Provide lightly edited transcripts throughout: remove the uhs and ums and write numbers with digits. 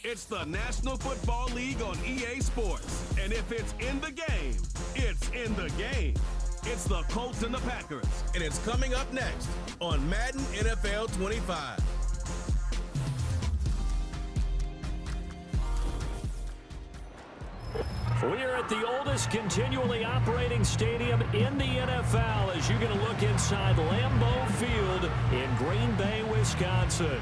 It's the National Football League on EA Sports. And if it's in the game, it's in the game. It's the Colts and the Packers. And it's coming up next on Madden NFL 25. We're at the oldest continually operating stadium in the NFL as you're going to look inside Lambeau Field in Green Bay, Wisconsin.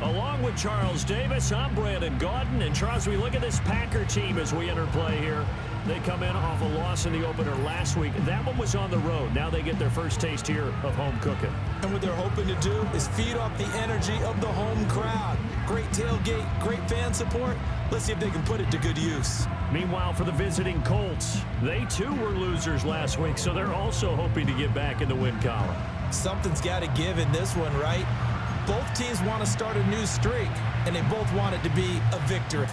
Along with Charles Davis, I'm Brandon Gaudin. And Charles, we look at this Packer team as we enter play here. They come in off a loss in the opener last week. That one was on the road. Now they get their first taste here of home cooking. And what they're hoping to do is feed off the energy of the home crowd. Great tailgate, great fan support. Let's see if they can put it to good use. Meanwhile, for the visiting Colts, they too were losers last week, so they're also hoping to get back in the win column. Something's got to give in this one, right? Both teams want to start a new streak, and they both want it to be a victory.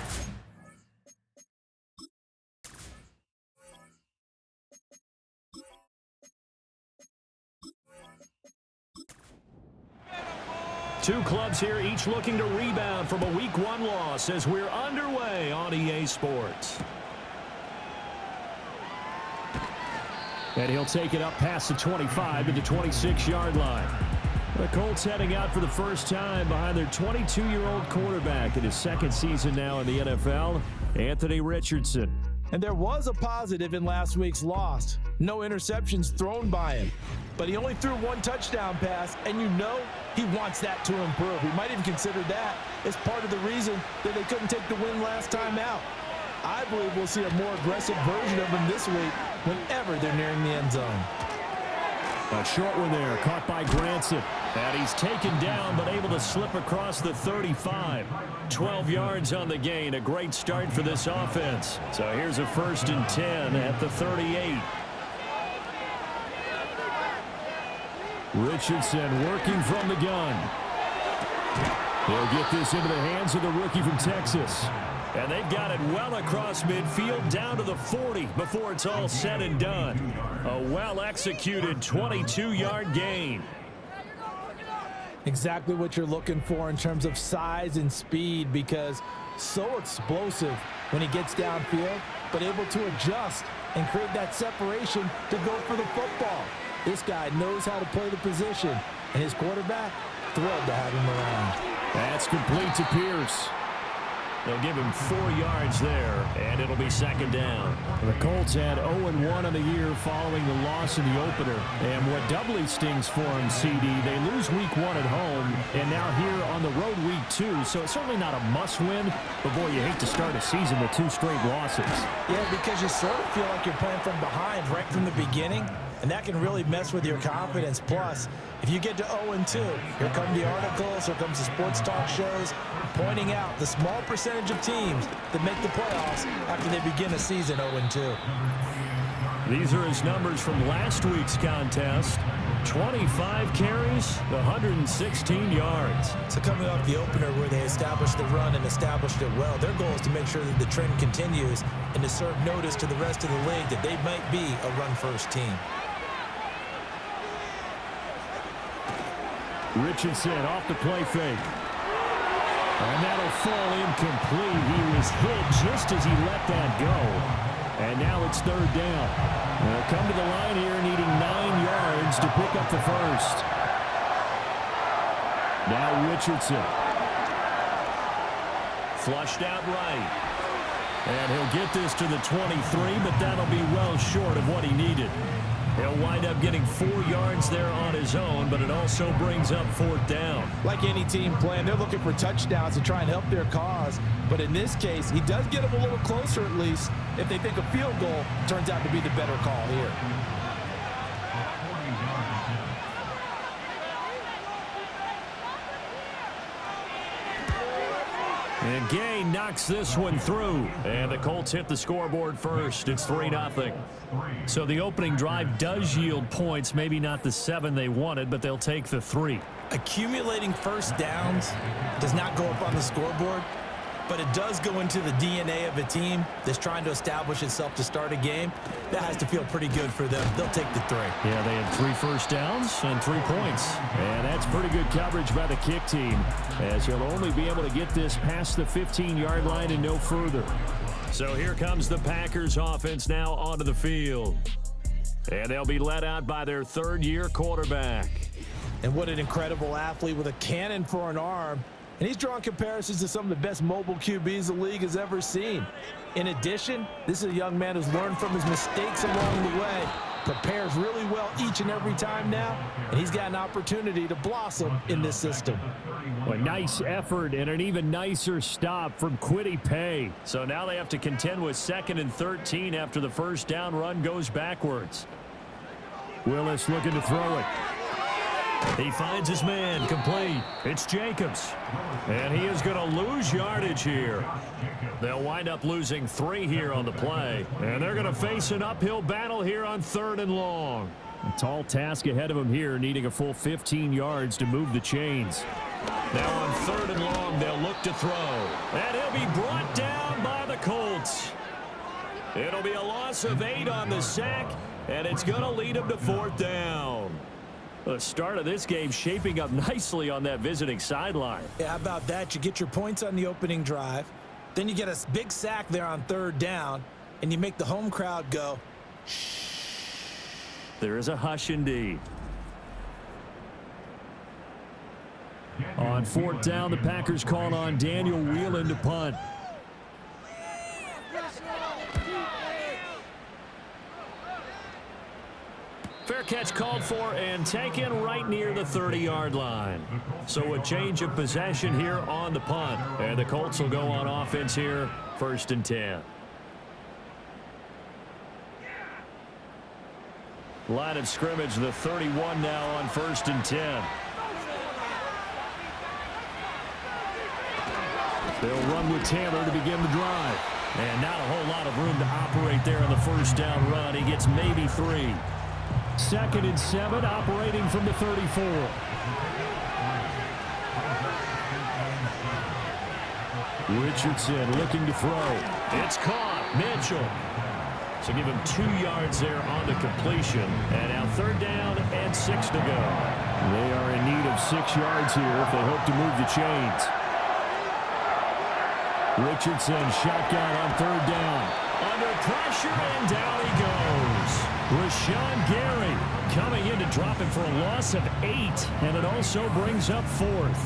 Two clubs here, each looking to rebound from a Week 1 loss as we're underway on EA Sports. And he'll take it up past the 25 to the 26-yard line. The Colts heading out for the first time behind their 22-year-old quarterback in his second season now in the NFL, Anthony Richardson. And there was a positive in last week's loss. No interceptions thrown by him. But he only threw one touchdown pass, and you know he wants that to improve. He might even consider that as part of the reason that they couldn't take the win last time out. I believe we'll see a more aggressive version of him this week whenever they're nearing the end zone. A short one there, caught by Granson. And he's taken down, but able to slip across the 35. 12 yards on the gain. A great start for this offense. So here's a 1st and 10 at the 38. Richardson working from the gun. He'll get this into the hands of the rookie from Texas. And they've got it well across midfield down to the 40 before it's all said and done. A well-executed 22-yard gain. Exactly what you're looking for in terms of size and speed, because so explosive when he gets downfield, but able to adjust and create that separation to go for the football. This guy knows how to play the position, and his quarterback thrilled to have him around. That's complete to Pierce. They'll give him 4 yards there, and it'll be 2nd down. The Colts had 0-1 on the year following the loss in the opener. And what doubly stings for them, CD, they lose Week 1 at home, and now here on the road Week 2. So it's certainly not a must-win, but boy, you hate to start a season with 2 straight losses. Yeah, because you sort of feel like you're playing from behind right from the beginning, and that can really mess with your confidence. Plus, if you get to 0-2, here come the articles, here comes the sports talk shows, pointing out the small percentage of teams that make the playoffs after they begin a season 0-2. These are his numbers from last week's contest. 25 carries, 116 yards. So coming off the opener where they established the run and established it well, their goal is to make sure that the trend continues and to serve notice to the rest of the league that they might be a run-first team. Richardson off the play fake. And that'll fall incomplete. He was hit just as he let that go. And now it's 3rd down. They'll come to the line here needing 9 yards to pick up the first. Now Richardson. Flushed out right. And he'll get this to the 23, but that'll be well short of what he needed. He'll wind up getting 4 yards there on his own, but it also brings up 4th down. Like any team playing, they're looking for touchdowns to try and help their cause. But in this case, he does get them a little closer at least if they think a field goal turns out to be the better call here. And Gay knocks this one through. And the Colts hit the scoreboard first. It's 3-0. So the opening drive does yield points. Maybe not the 7 they wanted, but they'll take the 3. Accumulating first downs does not go up on the scoreboard, but it does go into the DNA of a team that's trying to establish itself to start a game. That has to feel pretty good for them. They'll take the 3. Yeah, they had 3 first downs and 3 points. And that's pretty good coverage by the kick team, as he'll only be able to get this past the 15-yard line and no further. So here comes the Packers offense now onto the field. And they'll be led out by their third-year quarterback. And what an incredible athlete with a cannon for an arm. And he's drawing comparisons to some of the best mobile QBs the league has ever seen. In addition, this is a young man who's learned from his mistakes along the way, prepares really well each and every time now, and he's got an opportunity to blossom in this system. A nice effort and an even nicer stop from Kwity Paye. So now they have to contend with 2nd and 13 after the first down run goes backwards. Willis looking to throw it. He finds his man, complete. It's Jacobs. And he is going to lose yardage here. They'll wind up losing 3 here on the play. And they're going to face an uphill battle here on 3rd and long. A tall task ahead of him here, needing a full 15 yards to move the chains. Now on 3rd and long, they'll look to throw. And he'll be brought down by the Colts. It'll be a loss of 8 on the sack, and it's going to lead him to 4th down. The start of this game shaping up nicely on that visiting sideline. Yeah, how about that? You get your points on the opening drive. Then you get a big sack there on 3rd down, and you make the home crowd go, shh. There is a hush indeed. On 4th down, the Packers call on Daniel Whelan to punt. Fair catch called for and taken right near the 30-yard line. So a change of possession here on the punt. And the Colts will go on offense here, 1st and 10. Line of scrimmage, the 31 now on 1st and 10. They'll run with Taylor to begin the drive. And not a whole lot of room to operate there on the first down run. He gets maybe 3. 2nd and 7, operating from the 34. Richardson looking to throw. It's caught. Mitchell. So give him 2 yards there on the completion. And now 3rd down and 6 to go. They are in need of 6 yards here if they hope to move the chains. Richardson shotgun on 3rd down. Under pressure, and down he goes. Rashawn Gary coming in to drop him for a loss of 8, and it also brings up 4th.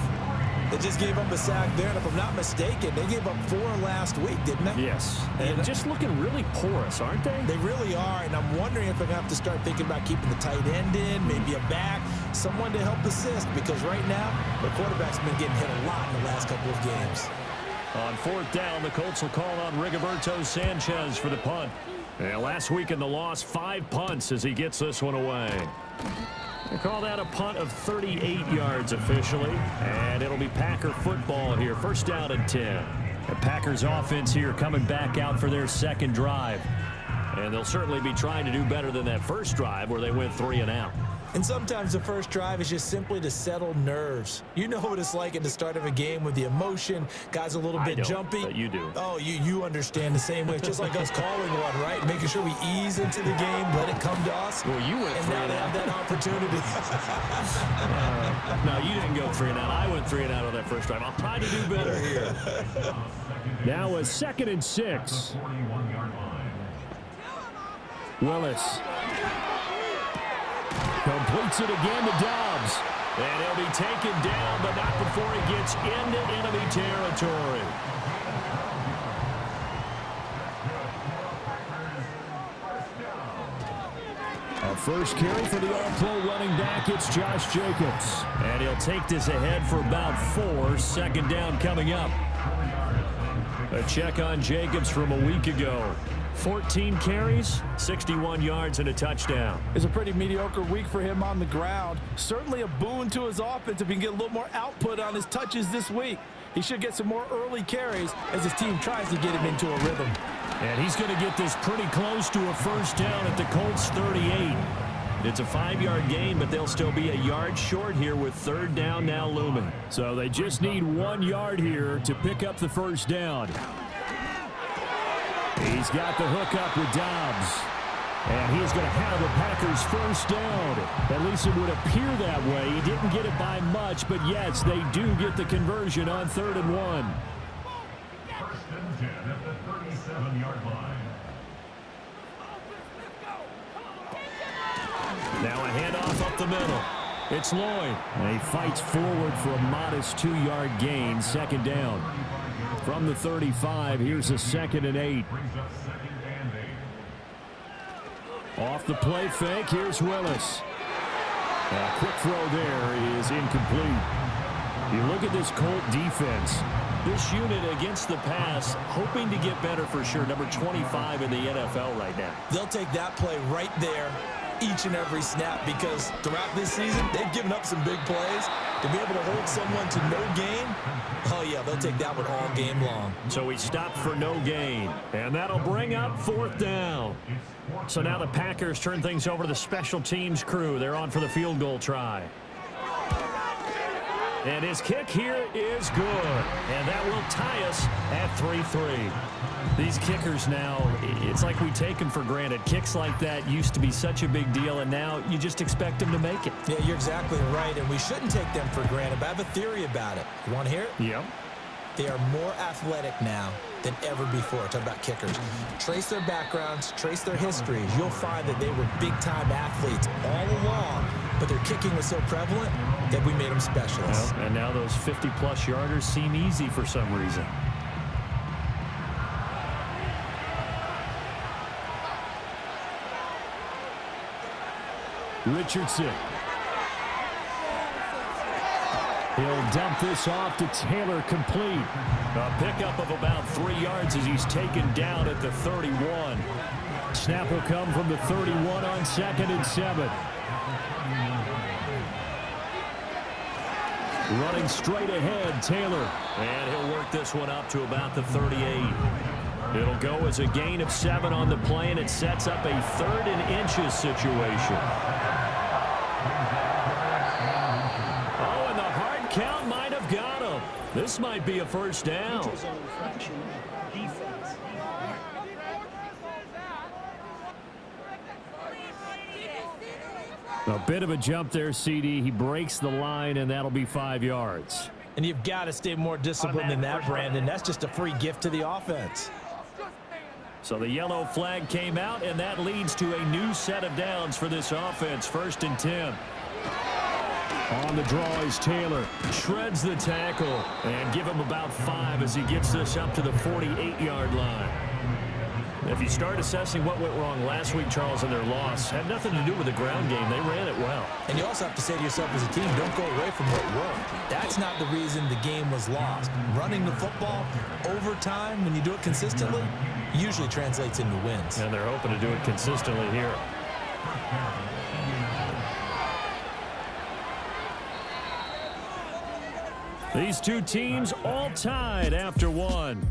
They just gave up a sack there, and if I'm not mistaken, they gave up 4 last week, didn't they? Yes. And just looking really porous, aren't they? They really are, and I'm wondering if they're going to have to start thinking about keeping the tight end in, maybe a back, someone to help assist, because right now, the quarterback's been getting hit a lot in the last couple of games. On 4th down, the Colts will call on Rigoberto Sanchez for the punt. And last week in the loss, 5 punts as he gets this one away. They call that a punt of 38 yards officially. And it'll be Packer football here. 1st down and 10. The Packers offense here coming back out for their 2nd drive. And they'll certainly be trying to do better than that first drive where they went 3 and out. And sometimes the first drive is just simply to settle nerves. You know what it's like at the start of a game with the emotion. Guys a little bit jumpy. But you do. Oh, you understand the same way. It's just like us calling one, right? Making sure we ease into the game, let it come to us. Well, you went 3 and out. And now they have that opportunity. No, you didn't go 3 and out. I went 3 and out on that first drive. I'll try to do better here. Now a 2nd and 6. Willis completes it again to Dobbs. And he'll be taken down, but not before he gets into enemy territory. A first carry for the all-pro running back, it's Josh Jacobs. And he'll take this ahead for about 4. 2nd down coming up. A check on Jacobs from a week ago. 14 carries, 61 yards, and a touchdown. It's a pretty mediocre week for him on the ground. Certainly a boon to his offense if he can get a little more output on his touches this week. He should get some more early carries as his team tries to get him into a rhythm. And he's going to get this pretty close to a 1st down at the Colts 38. It's a 5-yard gain, but they'll still be a yard short here with third down now looming. So they just need 1 yard here to pick up the first down. He's got the hook up with Dobbs. And he's going to have the Packers first down. At least it would appear that way. He didn't get it by much, but yes, they do get the conversion on 3rd and 1. First and 10 at the 37-yard line. Now a handoff up the middle. It's Lloyd. And he fights forward for a modest 2-yard gain, second down. From the 35, here's a 2nd and 8. Off the play fake, here's Willis. A quick throw there is incomplete. You look at this Colt defense. This unit against the pass, hoping to get better for sure. Number 25 in the NFL right now. They'll take that play right there each and every snap because throughout this season, they've given up some big plays. To be able to hold someone to no gain, oh yeah, they'll take that one all game long. So he stopped for no gain, and that'll bring up 4th down. So now the Packers turn things over to the special teams crew. They're on for the field goal try. And his kick here is good. And that will tie us at 3-3. These kickers now, it's like we take them for granted. Kicks like that used to be such a big deal, and now you just expect them to make it. Yeah, you're exactly right, and we shouldn't take them for granted, but I have a theory about it. You want to hear it? Yep. They are more athletic now than ever before. Talk about kickers. Trace their backgrounds, trace their histories. You'll find that they were big-time athletes all along, but their kicking was so prevalent that we made them specialists. Well, and now those 50-plus yarders seem easy for some reason. Richardson. He'll dump this off to Taylor, complete. A pickup of about 3 yards as he's taken down at the 31. Snap will come from the 31 on 2nd and 7. Running straight ahead, Taylor. And he'll work this one up to about the 38. It'll go as a gain of 7 on the play, and it sets up a 3rd and inches situation. Oh, and the hard count might have got him. This might be a first down. A bit of a jump there, CD. He breaks the line, and that'll be 5 yards. And you've got to stay more disciplined than that, Brandon. That's just a free gift to the offense. So the yellow flag came out, and that leads to a new set of downs for this offense. 1st and 10. On the draw is Taylor. Shreds the tackle, and give him about 5 as he gets this up to the 48-yard line. If you start assessing what went wrong last week, Charles, in their loss, had nothing to do with the ground game. They ran it well. And you also have to say to yourself as a team, don't go away from what worked. That's not the reason the game was lost. Running the football over time, when you do it consistently, usually translates into wins. And they're hoping to do it consistently here. These two teams all tied after one.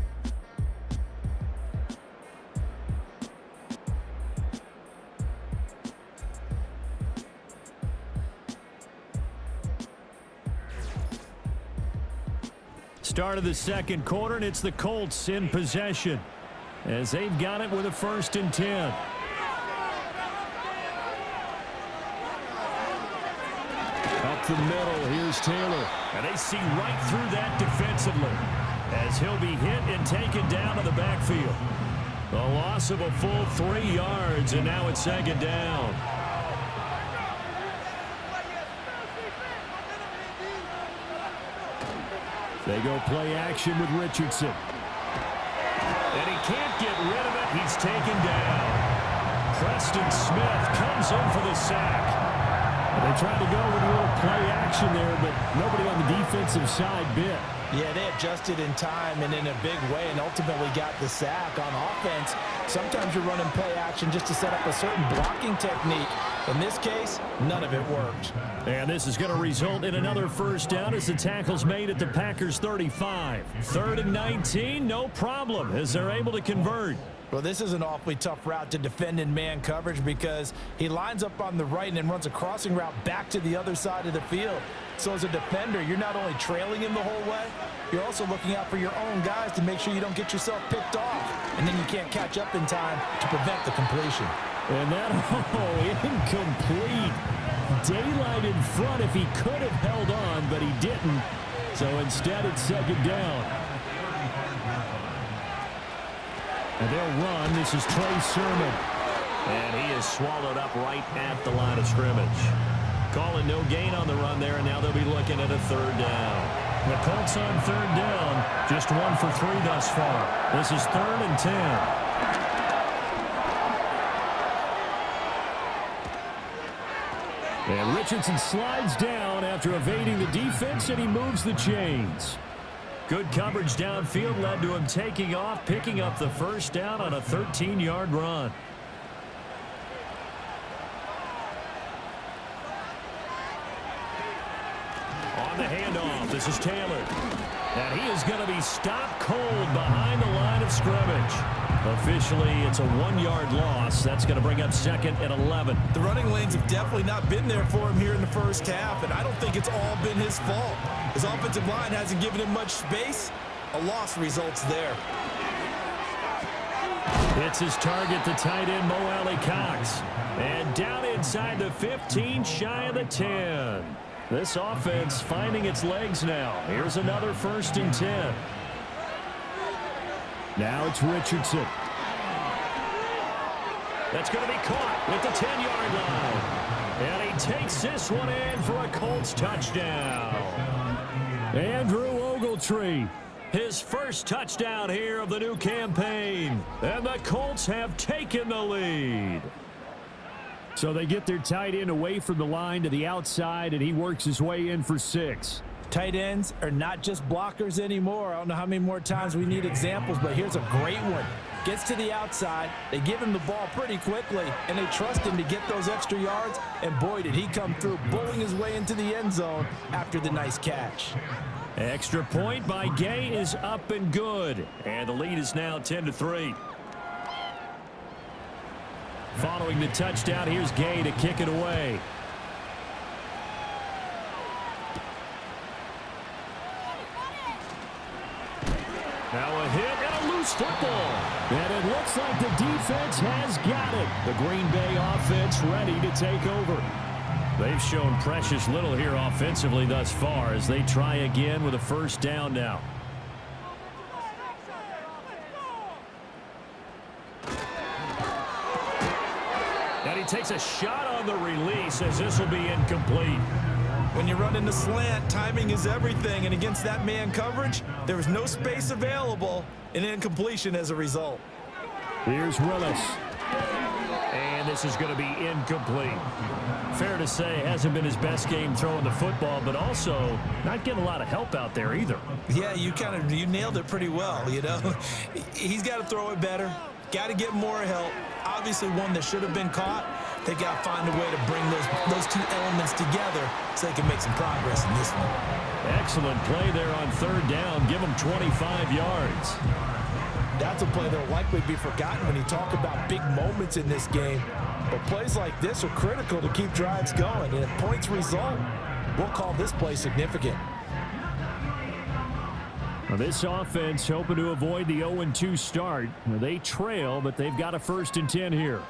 Start of the second quarter, and it's the Colts in possession as they've got it with a 1st and 10. Up the middle, here's Taylor. And they see right through that defensively as he'll be hit and taken down to the backfield. A loss of a full 3 yards, and now it's 2nd down. They go play action with Richardson. And he can't get rid of it. He's taken down. Preston Smith comes in for the sack. They tried to go with a little play action there, but nobody on the defensive side bit. Yeah, they adjusted in time and in a big way and ultimately got the sack. On offense, sometimes you're running play action just to set up a certain blocking technique. In this case, none of it worked. And this is going to result in another first down as the tackle's made at the Packers' 35. 3rd and 19, no problem as they're able to convert. Well, this is an awfully tough route to defend in man coverage because he lines up on the right and then runs a crossing route back to the other side of the field. So as a defender, you're not only trailing him the whole way, you're also looking out for your own guys to make sure you don't get yourself picked off. And then you can't catch up in time to prevent the completion. And that, incomplete. Daylight in front if he could have held on, but he didn't. So instead, it's second down. And they'll run. This is Trey Sermon. And he is swallowed up right at the line of scrimmage. Calling no gain on the run there, and now they'll be looking at a third down. The Colts on third down. Just 1 for 3 thus far. This is 3rd and 10. And Richardson slides down after evading the defense, and he moves the chains. Good coverage downfield led to him taking off, picking up the first down on a 13-yard run. On the handoff, this is Taylor. And he is going to be stopped cold behind the line of scrimmage. Officially, it's a 1-yard loss. That's going to bring up 2nd and 11. The running lanes have definitely not been there for him here in the first half, and I don't think it's all been his fault. His offensive line hasn't given him much space. A loss results there. It's his target, the tight end, Mo Alley-Cox. And down inside the 15, shy of the 10. This offense finding its legs now. Here's another 1st and 10. Now it's Richardson. That's going to be caught with the 10-yard line. And he takes this one in for a Colts touchdown. Andrew Ogletree, his first touchdown here of the new campaign. And the Colts have taken the lead. So they get their tight end away from the line to the outside, and he works his way in for 6. Tight ends are not just blockers anymore. I don't know how many more times we need examples, but here's a great one. Gets to the outside, they give him the ball pretty quickly, and they trust him to get those extra yards, and boy, did he come through, bulling his way into the end zone after the nice catch. Extra point by Gay is up and good, and the lead is now 10-3. Following the touchdown, here's Gay to kick it away. Now a hit and a loose football. And it looks like the defense has got it. The Green Bay offense ready to take over. They've shown precious little here offensively thus far as they try again with a first down now. And he takes a shot on the release as this will be incomplete. When you run in the slant, timing is everything, and against that man coverage, there was no space available, and incompletion as a result. Here's Willis. And this is going to be incomplete. Fair to say, hasn't been his best game throwing the football, but also not getting a lot of help out there either. Yeah, you nailed it pretty well, you know. He's got to throw it better, got to get more help. Obviously one that should have been caught. They got to find a way to bring those two elements together so they can make some progress in this one. Excellent play there on third down. Give them 25 yards. That's a play that will likely be forgotten when you talk about big moments in this game. But plays like this are critical to keep drives going. And if points result, we'll call this play significant. Well, this offense hoping to avoid the 0-2 start. They trail, but they've got a 1st and 10 here.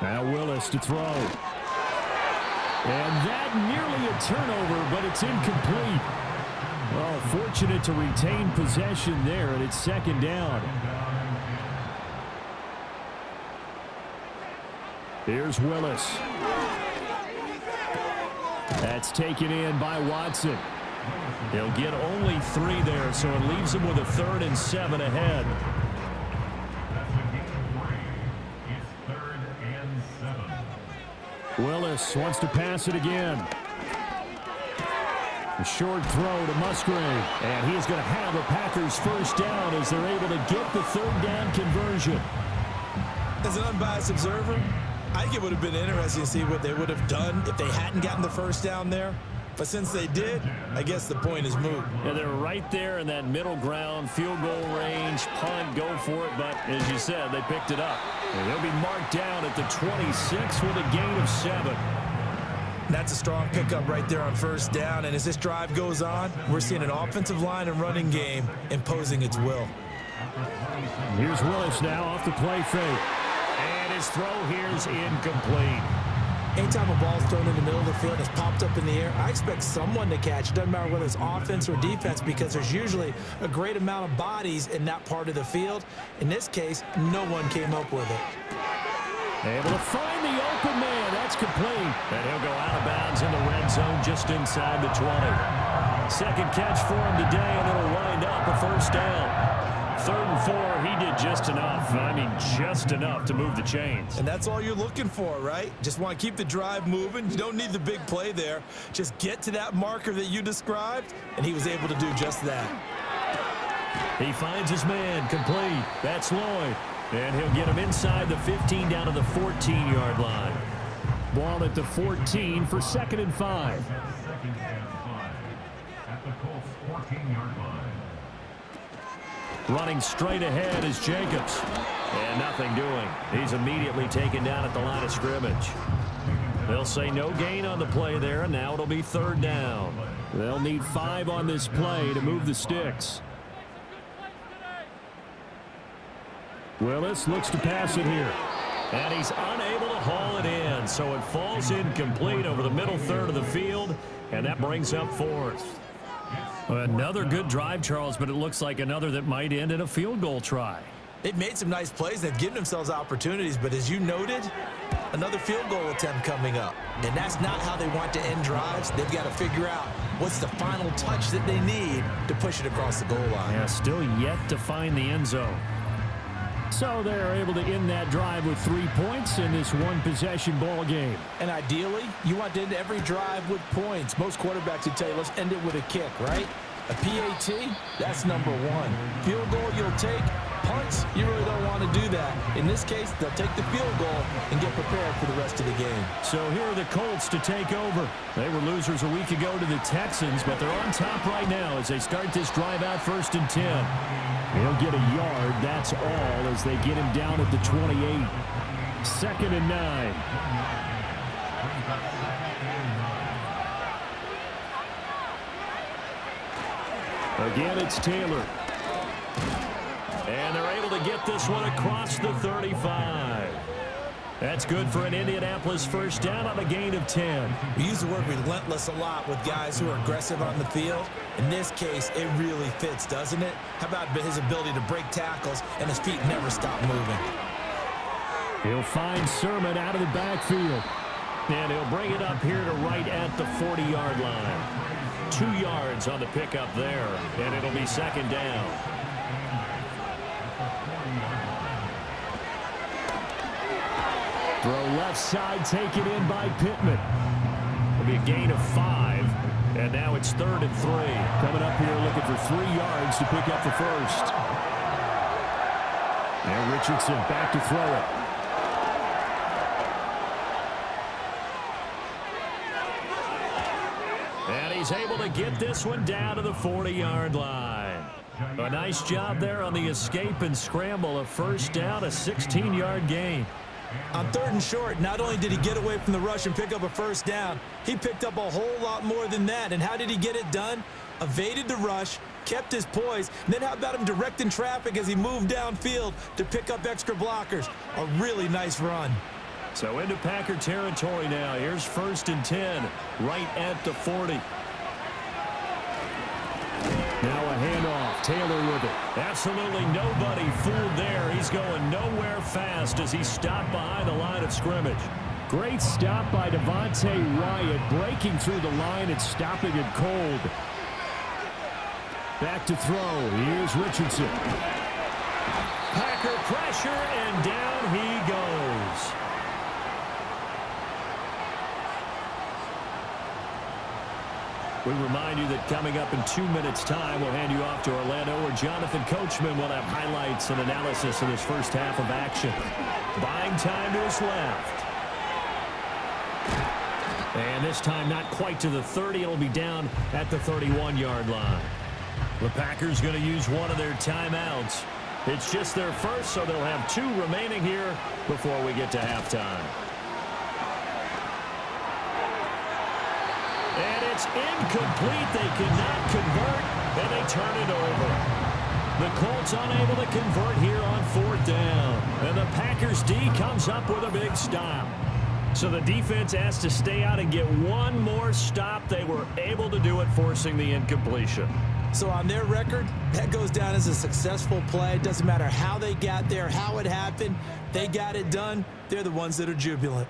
Now Willis to throw. And that nearly a turnover, but it's incomplete. Well, fortunate to retain possession there, and it's 2nd down. Here's Willis. That's taken in by Watson. He'll get only 3 there, so it leaves him with a 3rd and 7 ahead. Willis wants to pass it again. A short throw to Musgrave. And he is going to have a Packers first down as they're able to get the 3rd down conversion. As an unbiased observer, I think it would have been interesting to see what they would have done if they hadn't gotten the first down there. But since they did, I guess the point is moot. Yeah, they're right there in that middle ground, field goal range, punt, go for it. But as you said, they picked it up. And they'll be marked down at the 26 with a gain of 7. That's a strong pickup right there on first down. And as this drive goes on, we're seeing an offensive line and running game imposing its will. Here's Willis now off the play fake. And his throw here's incomplete. Anytime a ball's thrown in the middle of the field and it's popped up in the air, I expect someone to catch. It doesn't matter whether it's offense or defense because there's usually a great amount of bodies in that part of the field. In this case, no one came up with it. Able to find the open man. That's complete. And he'll go out of bounds in the red zone just inside the 20. Second catch for him today, and it'll wind up a first down. 3rd and 4, he did just enough. I mean, just enough to move the chains. And that's all you're looking for, right? Just want to keep the drive moving. You don't need the big play there. Just get to that marker that you described, and he was able to do just that. He finds his man, complete. That's Lloyd. And he'll get him inside the 15 down to the 14-yard line. Ball at the 14 for 2nd and 5. Second and 5 at the Colts 14-yard line. Running straight ahead is Jacobs. And nothing doing. He's immediately taken down at the line of scrimmage. They'll say no gain on the play there, and now it'll be 3rd down. They'll need 5 on this play to move the sticks. Willis looks to pass it here. And he's unable to haul it in, so it falls incomplete over the middle third of the field, and that brings up 4th. Another good drive, Charles, but it looks like another that might end in a field goal try. They've made some nice plays. They've given themselves opportunities, but as you noted, another field goal attempt coming up. And that's not how they want to end drives. They've got to figure out what's the final touch that they need to push it across the goal line. Yeah, still yet to find the end zone. So they're able to end that drive with 3 points in this one-possession ball game. And ideally, you want to end every drive with points. Most quarterbacks would tell you, let's end it with a kick, right? A PAT, that's number 1. Field goal, you'll take. Punts, you really don't want to do that. In this case, they'll take the field goal and get prepared for the rest of the game. So here are the Colts to take over. They were losers a week ago to the Texans, but they're on top right now as they start this drive out 1st and 10. He'll get a yard, that's all, as they get him down at the 28. 2nd and 9. Again, it's Taylor. And they're able to get this one across the 35. That's good for an Indianapolis first down on a gain of 10. We use the word relentless a lot with guys who are aggressive on the field. In this case, it really fits, doesn't it? How about his ability to break tackles and his feet never stop moving? He'll find Sermon out of the backfield. And he'll bring it up here to right at the 40-yard line. 2 yards on the pickup there, and it'll be 2nd down. Throw left side, taken in by Pittman. It'll be a gain of 5, and now it's 3rd and 3. Coming up here looking for 3 yards to pick up the first. Now Richardson back to throw it. And he's able to get this one down to the 40-yard line. A nice job there on the escape and scramble. A first down, a 16-yard gain. On 3rd and short, not only did he get away from the rush and pick up a first down, he picked up a whole lot more than that. And how did he get it done? Evaded the rush, kept his poise, and then how about him directing traffic as he moved downfield to pick up extra blockers? A really nice run. So into Packer territory now. Here's 1st and 10, right at the 40. Now a handoff. Taylor with it. Absolutely nobody fooled there. He's going nowhere fast as he stopped behind the line of scrimmage. Great stop by Devontae Wyatt, breaking through the line and stopping it cold. Back to throw. Here's Richardson. Packer pressure, and down he goes. We remind you that coming up in 2 minutes' time, we'll hand you off to Orlando, where Jonathan Coachman will have highlights and analysis of this first half of action. Buying time to his left. And this time not quite to the 30. It'll be down at the 31-yard line. The Packers going to use one of their timeouts. It's just their first, so they'll have 2 remaining here before we get to halftime. And it's incomplete. They cannot convert, and they turn it over. The Colts unable to convert here on 4th down. And the Packers D comes up with a big stop. So the defense has to stay out and get one more stop. They were able to do it, forcing the incompletion. So on their record, that goes down as a successful play. It doesn't matter how they got there, how it happened. They got it done. They're the ones that are jubilant.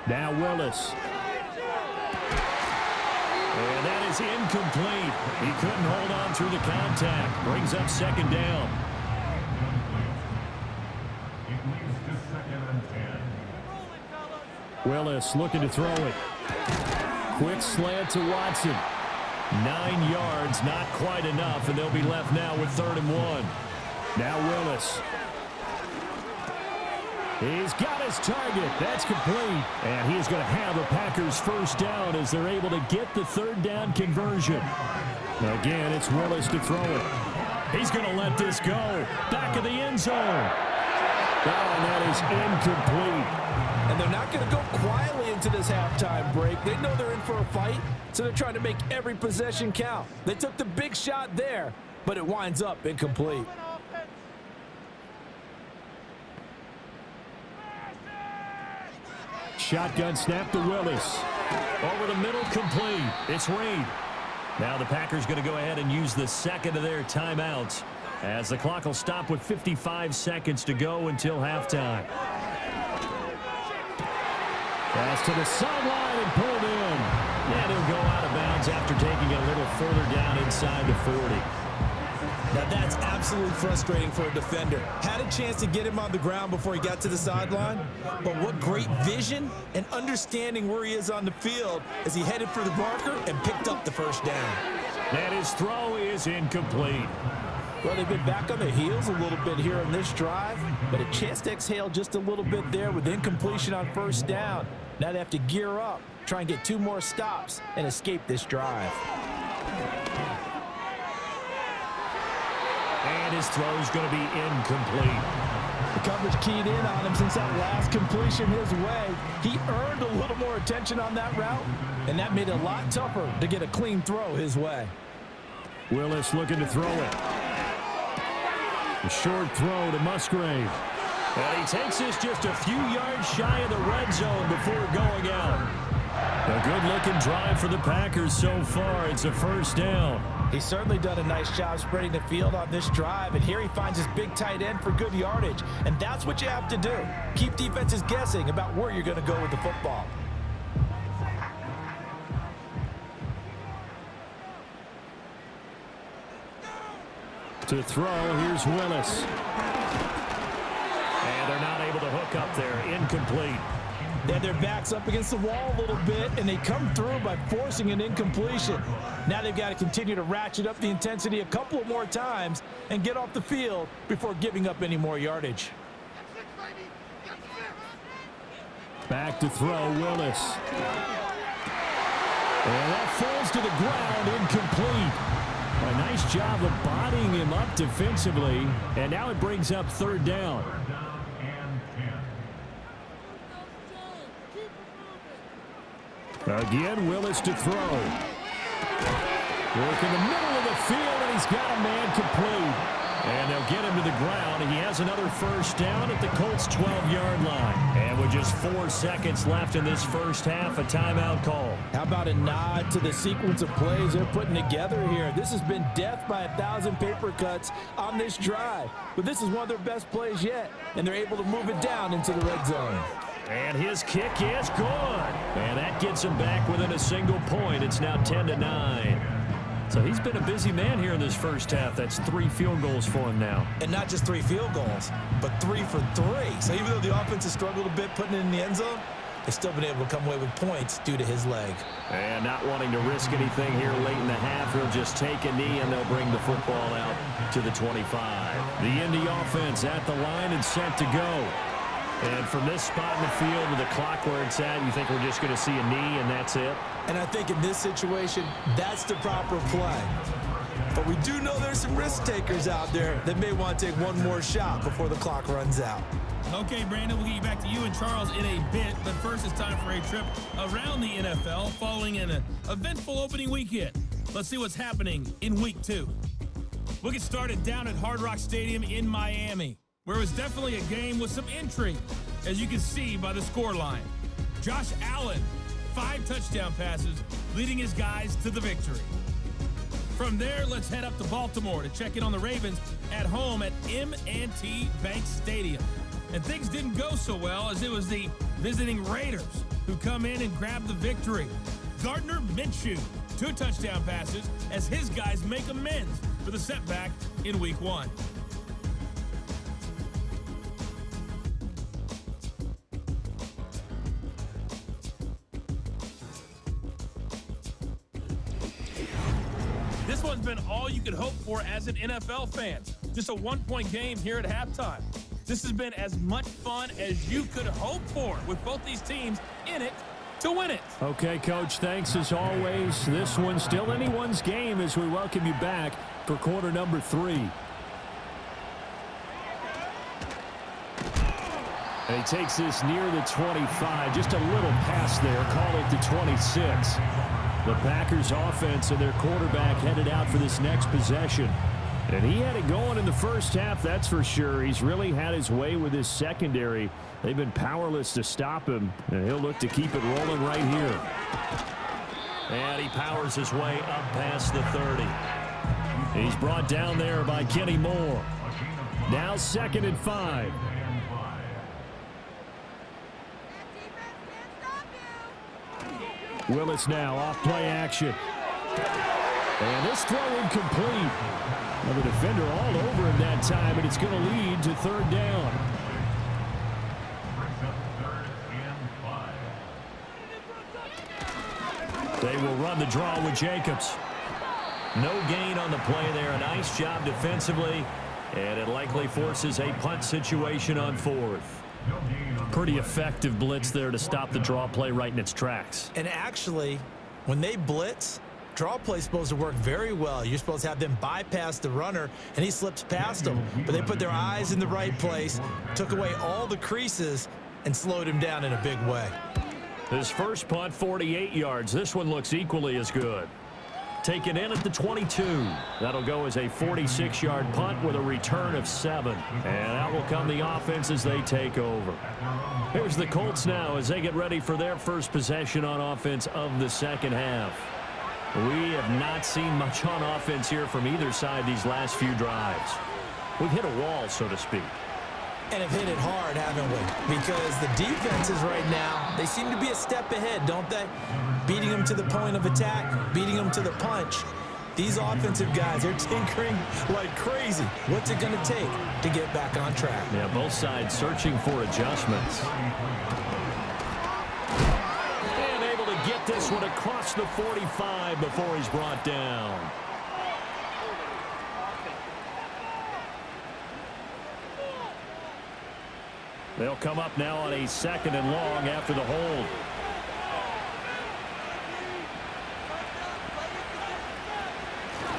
Now Willis. And that is incomplete. He couldn't hold on through the contact. Brings up 2nd down. It leads to 2nd and 10. Willis looking to throw it. Quick slant to Watson. 9 yards, not quite enough, and they'll be left now with 3rd and 1. Now Willis. He's got his target. That's complete. And he's going to have the Packers 1st down as they're able to get the 3rd down conversion. Again, it's Willis to throw it. He's going to let this go. Back of the end zone. Oh, and that is incomplete. And they're not going to go quietly into this halftime break. They know they're in for a fight, so they're trying to make every possession count. They took the big shot there, but it winds up incomplete. Shotgun snap to Willis. Over the middle, complete. It's Reed. Now the Packers going to go ahead and use the 2nd of their timeouts as the clock will stop with 55 seconds to go until halftime. Pass to the sideline and pulled in. And he'll go out of bounds after taking it a little further down inside the 40. Now that's absolutely frustrating for a defender. Had a chance to get him on the ground before he got to the sideline, but what great vision and understanding where he is on the field as he headed for the marker and picked up the 1st down. And his throw is incomplete. Well, they've been back on their heels a little bit here on this drive, but a chance to exhale just a little bit there with incompletion on 1st down. Now they have to gear up, try and get 2 more stops and escape this drive. And his throw is going to be incomplete. The coverage keyed in on him since that last completion his way. He earned a little more attention on that route, and that made it a lot tougher to get a clean throw his way. Willis looking to throw it. A short throw to Musgrave. And he takes this just a few yards shy of the red zone before going out. A good-looking drive for the Packers so far. It's a 1st down. He's certainly done a nice job spreading the field on this drive, and here he finds his big tight end for good yardage. And that's what you have to do. Keep defenses guessing about where you're going to go with the football. To throw, here's Willis. And they're not able to hook up there. Incomplete. They had their backs up against the wall a little bit, and they come through by forcing an incompletion. Now they've got to continue to ratchet up the intensity a couple of more times and get off the field before giving up any more yardage. Back to throw, Willis. And that falls to the ground, incomplete. A nice job of bodying him up defensively, and now it brings up 3rd down. Again, Willis to throw. Work in the middle of the field, and he's got a man complete. And they'll get him to the ground. He has another 1st down at the Colts' 12-yard line. And with just 4 seconds left in this 1st half, a timeout call. How about a nod to the sequence of plays they're putting together here? This has been death by 1,000 paper cuts on this drive. But this is one of their best plays yet, and they're able to move it down into the red zone. And his kick is good. And that gets him back within a single point. It's now 10-9. So he's been a busy man here in this 1st half. That's 3 field goals for him now. And not just 3 field goals, but 3 for 3. So even though the offense has struggled a bit putting it in the end zone, they've still been able to come away with points due to his leg. And not wanting to risk anything here late in the half, he'll just take a knee and they'll bring the football out to the 25. The Indy offense at the line and set to go. And from this spot in the field with the clock where it's at, you think we're just going to see a knee and that's it? And I think in this situation, that's the proper play. But we do know there's some risk takers out there that may want to take one more shot before the clock runs out. Okay, Brandon, we'll get you back to you and Charles in a bit. But first, it's time for a trip around the NFL following an eventful opening weekend. Let's see what's happening in Week 2. We'll get started down at Hard Rock Stadium in Miami, where it was definitely a game with some intrigue, as you can see by the scoreline. Josh Allen, 5 touchdown passes, leading his guys to the victory. From there, let's head up to Baltimore to check in on the Ravens at home at M&T Bank Stadium. And things didn't go so well, as it was the visiting Raiders who come in and grab the victory. Gardner Minshew, 2 touchdown passes as his guys make amends for the setback in Week 1. This one's been all you could hope for as an NFL fan. Just a 1-point game here at halftime. This has been as much fun as you could hope for, with both these teams in it to win it. Okay, Coach, thanks as always. This one's still anyone's game as we welcome you back for quarter number 3. And he takes this near the 25, just a little pass there, call it the 26. The Packers offense and their quarterback headed out for this next possession. And he had it going in the first half, that's for sure. He's really had his way with his secondary. They've been powerless to stop him, and he'll look to keep it rolling right here. And he powers his way up past the 30. He's brought down there by Kenny Moore. Now 2nd and 5. Willis now off play action. And this throw incomplete. Well, the defender all over him that time, and it's going to lead to 3rd down. They will run the draw with Jacobs. No gain on the play there. A nice job defensively, and it likely forces a punt situation on 4th. Pretty effective blitz there to stop the draw play right in its tracks. And actually, when they blitz, draw play is supposed to work very well. You're supposed to have them bypass the runner, and he slips past them. But they put their eyes in the right place, took away all the creases, and slowed him down in a big way. His first punt, 48 yards. This one looks equally as good. Taken in at the 22. That'll go as a 46-yard punt with a return of 7. And out will come the offense as they take over. Here's the Colts now as they get ready for their first possession on offense of the second half. We have not seen much on offense here from either side these last few drives. We've hit a wall, so to speak. And have hit it hard, haven't we? Because the defenses right now, they seem to be a step ahead, don't they? Beating them to the point of attack, beating them to the punch. These offensive guys, they're tinkering like crazy. What's it going to take to get back on track? Yeah, both sides searching for adjustments. And able to get this one across the 45 before he's brought down. They'll come up now on a 2nd and long after the hold.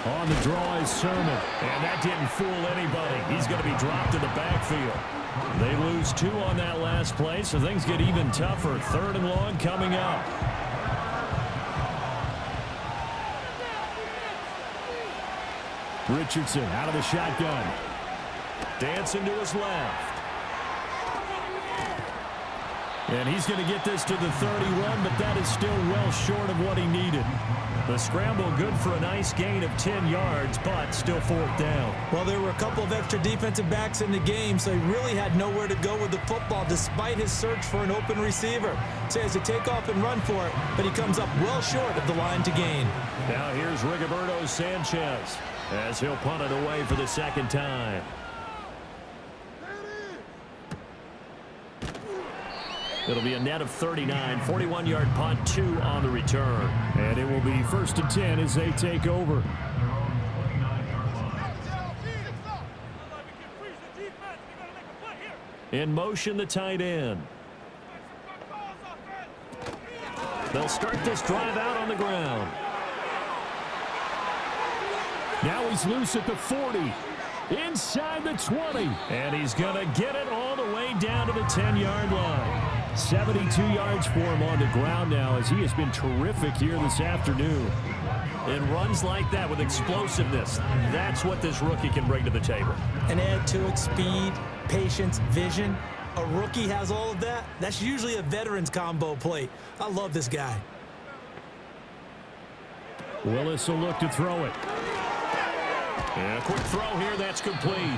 On the draw is Sermon, and that didn't fool anybody. He's going to be dropped in the backfield. They lose 2 on that last play, so things get even tougher. 3rd and long coming up. Richardson out of the shotgun. Dancing to his left. And he's going to get this to the 31, but that is still well short of what he needed. The scramble good for a nice gain of 10 yards, but still 4th down. Well, there were a couple of extra defensive backs in the game, so he really had nowhere to go with the football despite his search for an open receiver. So he has to take off and run for it, but he comes up well short of the line to gain. Now here's Rigoberto Sanchez as he'll punt it away for the 2nd time. It'll be a net of 39, 41-yard punt, 2 on the return. And it will be 1st and 10 as they take over. In motion, the tight end. They'll start this drive out on the ground. Now he's loose at the 40. Inside the 20. And he's going to get it all the way down to the 10-yard line. 72 yards for him on the ground now as he has been terrific here this afternoon. And runs like that with explosiveness, that's what this rookie can bring to the table. And add to it speed, patience, vision. A rookie has all of that. That's usually a veteran's combo plate. I love this guy. Willis will look to throw it. And a quick throw here, that's complete.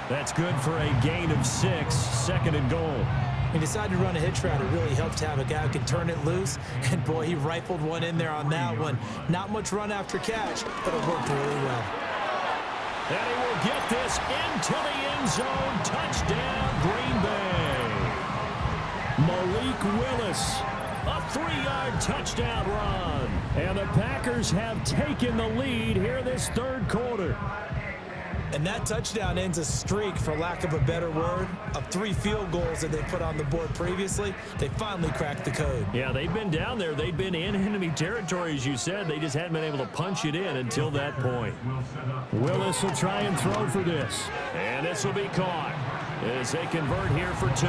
That's good for a gain of 6, second and goal. He decided to run a hitch route. It really helps to have a guy who can turn it loose. And, boy, he rifled one in there on that one. Not much run after catch, but it worked really well. And he will get this into the end zone. Touchdown, Green Bay. Malik Willis, a 3-yard touchdown run. And the Packers have taken the lead here this third quarter. And that touchdown ends a streak, for lack of a better word, of 3 field goals that they put on the board previously. They finally cracked the code. Yeah, they've been down there. They've been in enemy territory, as you said. They just hadn't been able to punch it in until that point. Willis will try and throw for this. And this will be caught as they convert here for 2.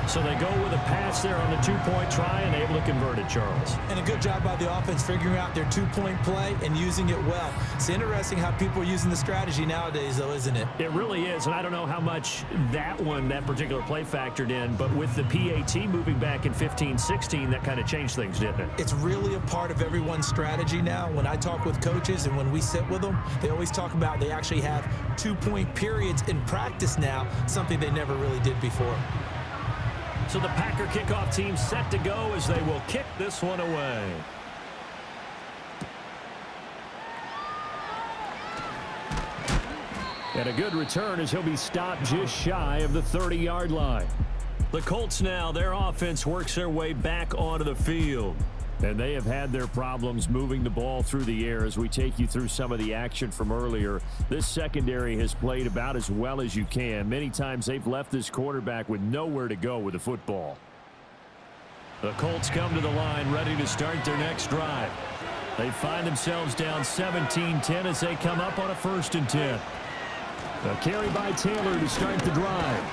So they go with a pass there on the 2-point try and able to convert it, Charles. And a good job by the offense figuring out their 2-point play and using it well. It's interesting how people are using the strategy nowadays, though, isn't it? It really is, and I don't know how much that particular play factored in, but with the PAT moving back in 15-16, that kind of changed things, didn't it? It's really a part of everyone's strategy now. When I talk with coaches and when we sit with them, they always talk about they actually have 2-point periods in practice now, something they never really did before. So the Packer kickoff team set to go as they will kick this one away. And a good return as he'll be stopped just shy of the 30-yard line. The Colts now, their offense works their way back onto the field. And they have had their problems moving the ball through the air as we take you through some of the action from earlier. This secondary has played about as well as you can. Many times they've left this quarterback with nowhere to go with the football. The Colts come to the line ready to start their next drive. They find themselves down 17-10 as they come up on a 1st and 10. A carry by Taylor to start the drive.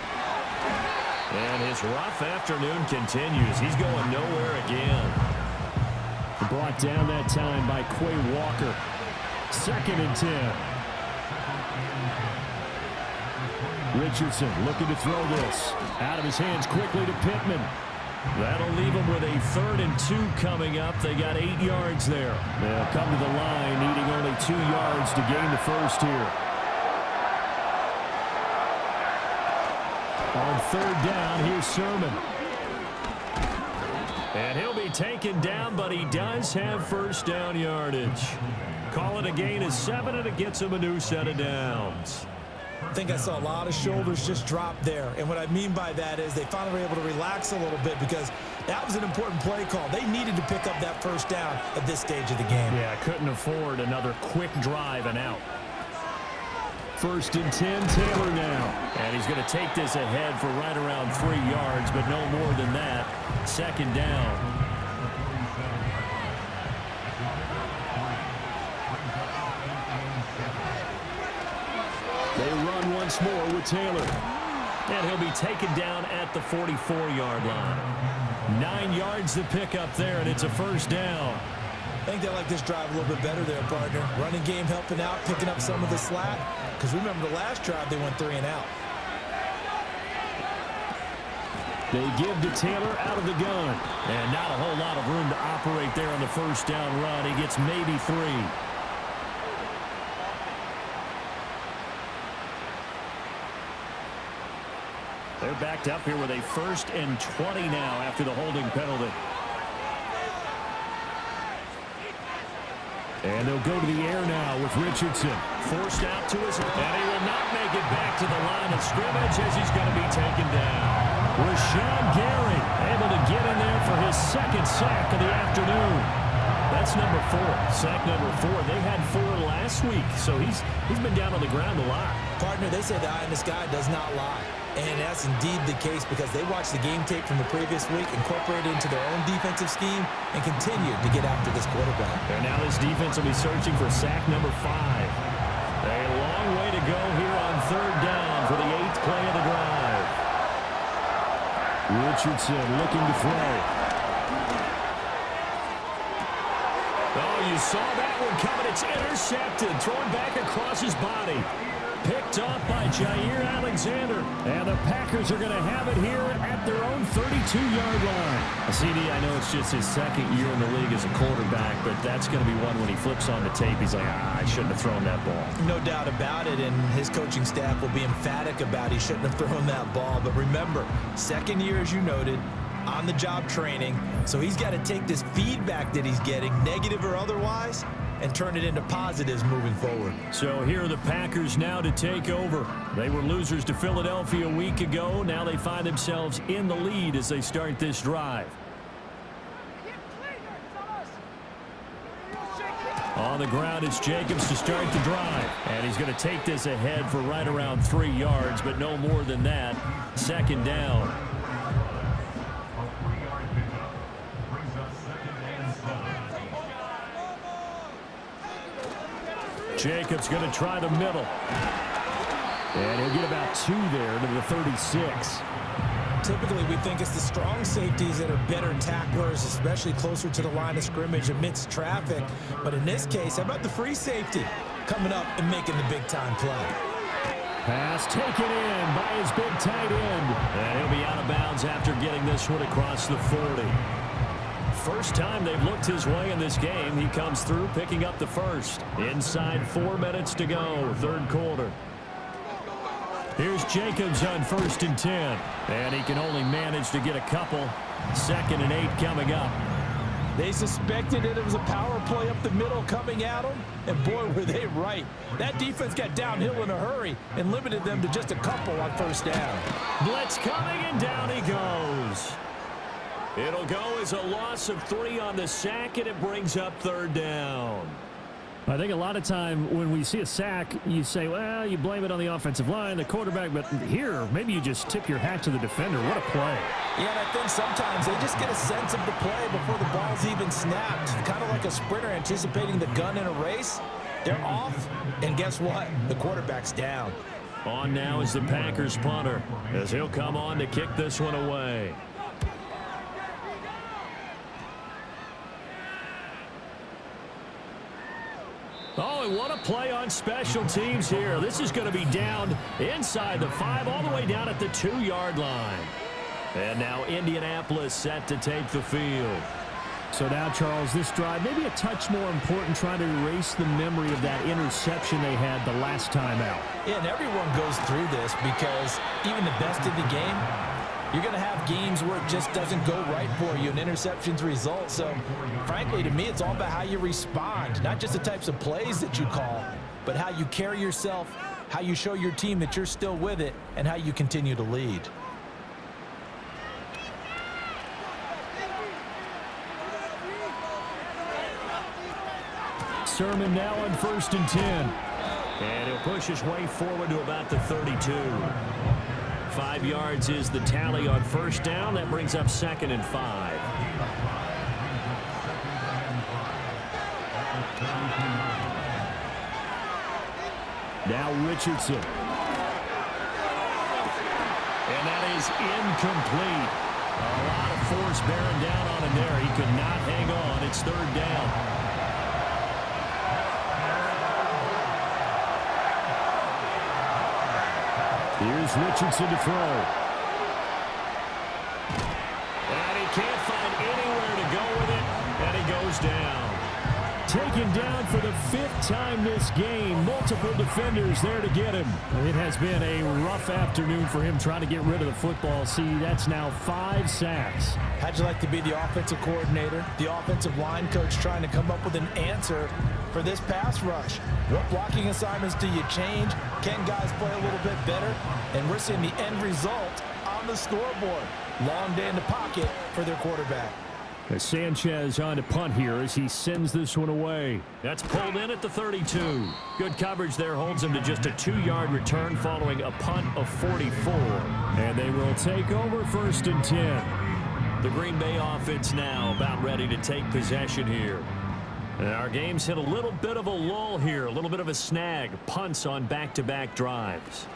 And his rough afternoon continues. He's going nowhere again. Brought down that time by Quay Walker. 2nd and 10. Richardson looking to throw this. Out of his hands quickly to Pittman. That'll leave him with a 3rd and 2 coming up. They got 8 yards there. They'll come to the line needing only 2 yards to gain the first here. On 3rd down, here's Sermon. And he'll be taken down, but he does have 1st down yardage. Call it a gain of 7, and it gets him a new set of downs. I think I saw a lot of shoulders just drop there. And what I mean by that is they finally were able to relax a little bit because that was an important play call. They needed to pick up that 1st down at this stage of the game. Yeah, couldn't afford another quick drive and out. 1st and 10, Taylor now. And he's going to take this ahead for right around 3 yards, but no more than that. 2nd down. They run once more with Taylor. And he'll be taken down at the 44-yard line. 9 yards to pick up there, and it's a 1st down. I think they like this drive a little bit better there, partner. Running game helping out, picking up some of the slack. Because remember the last drive, they went 3 and out. They give to Taylor out of the gun. And not a whole lot of room to operate there on the 1st down run. He gets maybe 3. They're backed up here with a 1st and 20 now after the holding penalty. And they'll go to the air now with Richardson. Forced out to his, and he will not make it back to the line of scrimmage as he's going to be taken down. Rashawn Gary able to get in there for his 2nd sack of the afternoon. That's number 4. Sack number 4. They had 4 last week, so he's been down on the ground a lot. Partner, they say the eye in the sky does not lie. And that's indeed the case because they watched the game tape from the previous week, incorporated it into their own defensive scheme, and continued to get after this quarterback. And now this defense will be searching for sack number 5. A long way to go here on 3rd down for the 8th play of the drive. Richardson looking to throw. Oh, you saw that one coming. It's intercepted. Thrown back across his body. Picked off by Jair Alexander. And the Packers are going to have it here at their own 32-yard line. CD, I know it's just his 2nd year in the league as a quarterback, but that's going to be one when he flips on the tape. He's like, I shouldn't have thrown that ball. No doubt about it, and his coaching staff will be emphatic about he shouldn't have thrown that ball. But remember, 2nd year, as you noted, on-the-job training. So he's got to take this feedback that he's getting, negative or otherwise, and turn it into positives moving forward. So here are the Packers now to take over. They were losers to Philadelphia a week ago. Now they find themselves in the lead as they start this drive. On the ground, it's Jacobs to start the drive. And he's going to take this ahead for right around 3 yards, but no more than that. 2nd down. Jacobs going to try the middle. And he'll get about 2 there to the 36. Typically, we think it's the strong safeties that are better tacklers, especially closer to the line of scrimmage amidst traffic. But in this case, how about the free safety coming up and making the big-time play? Pass taken in by his big tight end. And he'll be out of bounds after getting this one across the 40. First time they've looked his way in this game. He comes through picking up the first. Inside 4 minutes to go, 3rd quarter. Here's Jacobs on 1st and 10. And he can only manage to get a couple. 2nd and 8 coming up. They suspected it was a power play up the middle coming at them. And boy, were they right. That defense got downhill in a hurry and limited them to just a couple on 1st down. Blitz coming and down he goes. It'll go as a loss of 3 on the sack, and it brings up 3rd down. I think a lot of time when we see a sack, you say, well, you blame it on the offensive line, the quarterback, but here, maybe you just tip your hat to the defender. What a play. Yeah, and I think sometimes they just get a sense of the play before the ball's even snapped. Kind of like a sprinter anticipating the gun in a race. They're off, and guess what? The quarterback's down. On now is the Packers punter, as he'll come on to kick this one away. Oh, and what a play on special teams here. This is going to be down inside the 5, all the way down at the 2-yard line. And now Indianapolis set to take the field. So now, Charles, this drive maybe a touch more important, trying to erase the memory of that interception they had the last time out. Yeah, and everyone goes through this because even the best in the game, you're going to have games where it just doesn't go right for you and interceptions result. So, frankly, to me, it's all about how you respond, not just the types of plays that you call, but how you carry yourself, how you show your team that you're still with it, and how you continue to lead. Sermon now on 1st and 10. And he'll push his way forward to about the 32. 5 yards is the tally on 1st down. That brings up 2nd and 5. Now Richardson. And that is incomplete. A lot of force bearing down on him there. He could not hang on. It's 3rd down. Here's Richardson to throw. And he can't find anywhere to go with it, and he goes down. Taken down for the 5th time this game. Multiple defenders there to get him. It has been a rough afternoon for him trying to get rid of the football. See, that's now 5 sacks. How'd you like to be the offensive coordinator, the offensive line coach trying to come up with an answer for this pass rush? What blocking assignments do you change? Can guys play a little bit better? And we're seeing the end result on the scoreboard. Long day in the pocket for their quarterback. As Sanchez on to punt here as he sends this one away. That's pulled in at the 32. Good coverage there holds him to just a 2-yard return following a punt of 44. And they will take over 1st and 10. The Green Bay offense now about ready to take possession here. And our game's hit a little bit of a lull here, a little bit of a snag. Punts on back-to-back drives.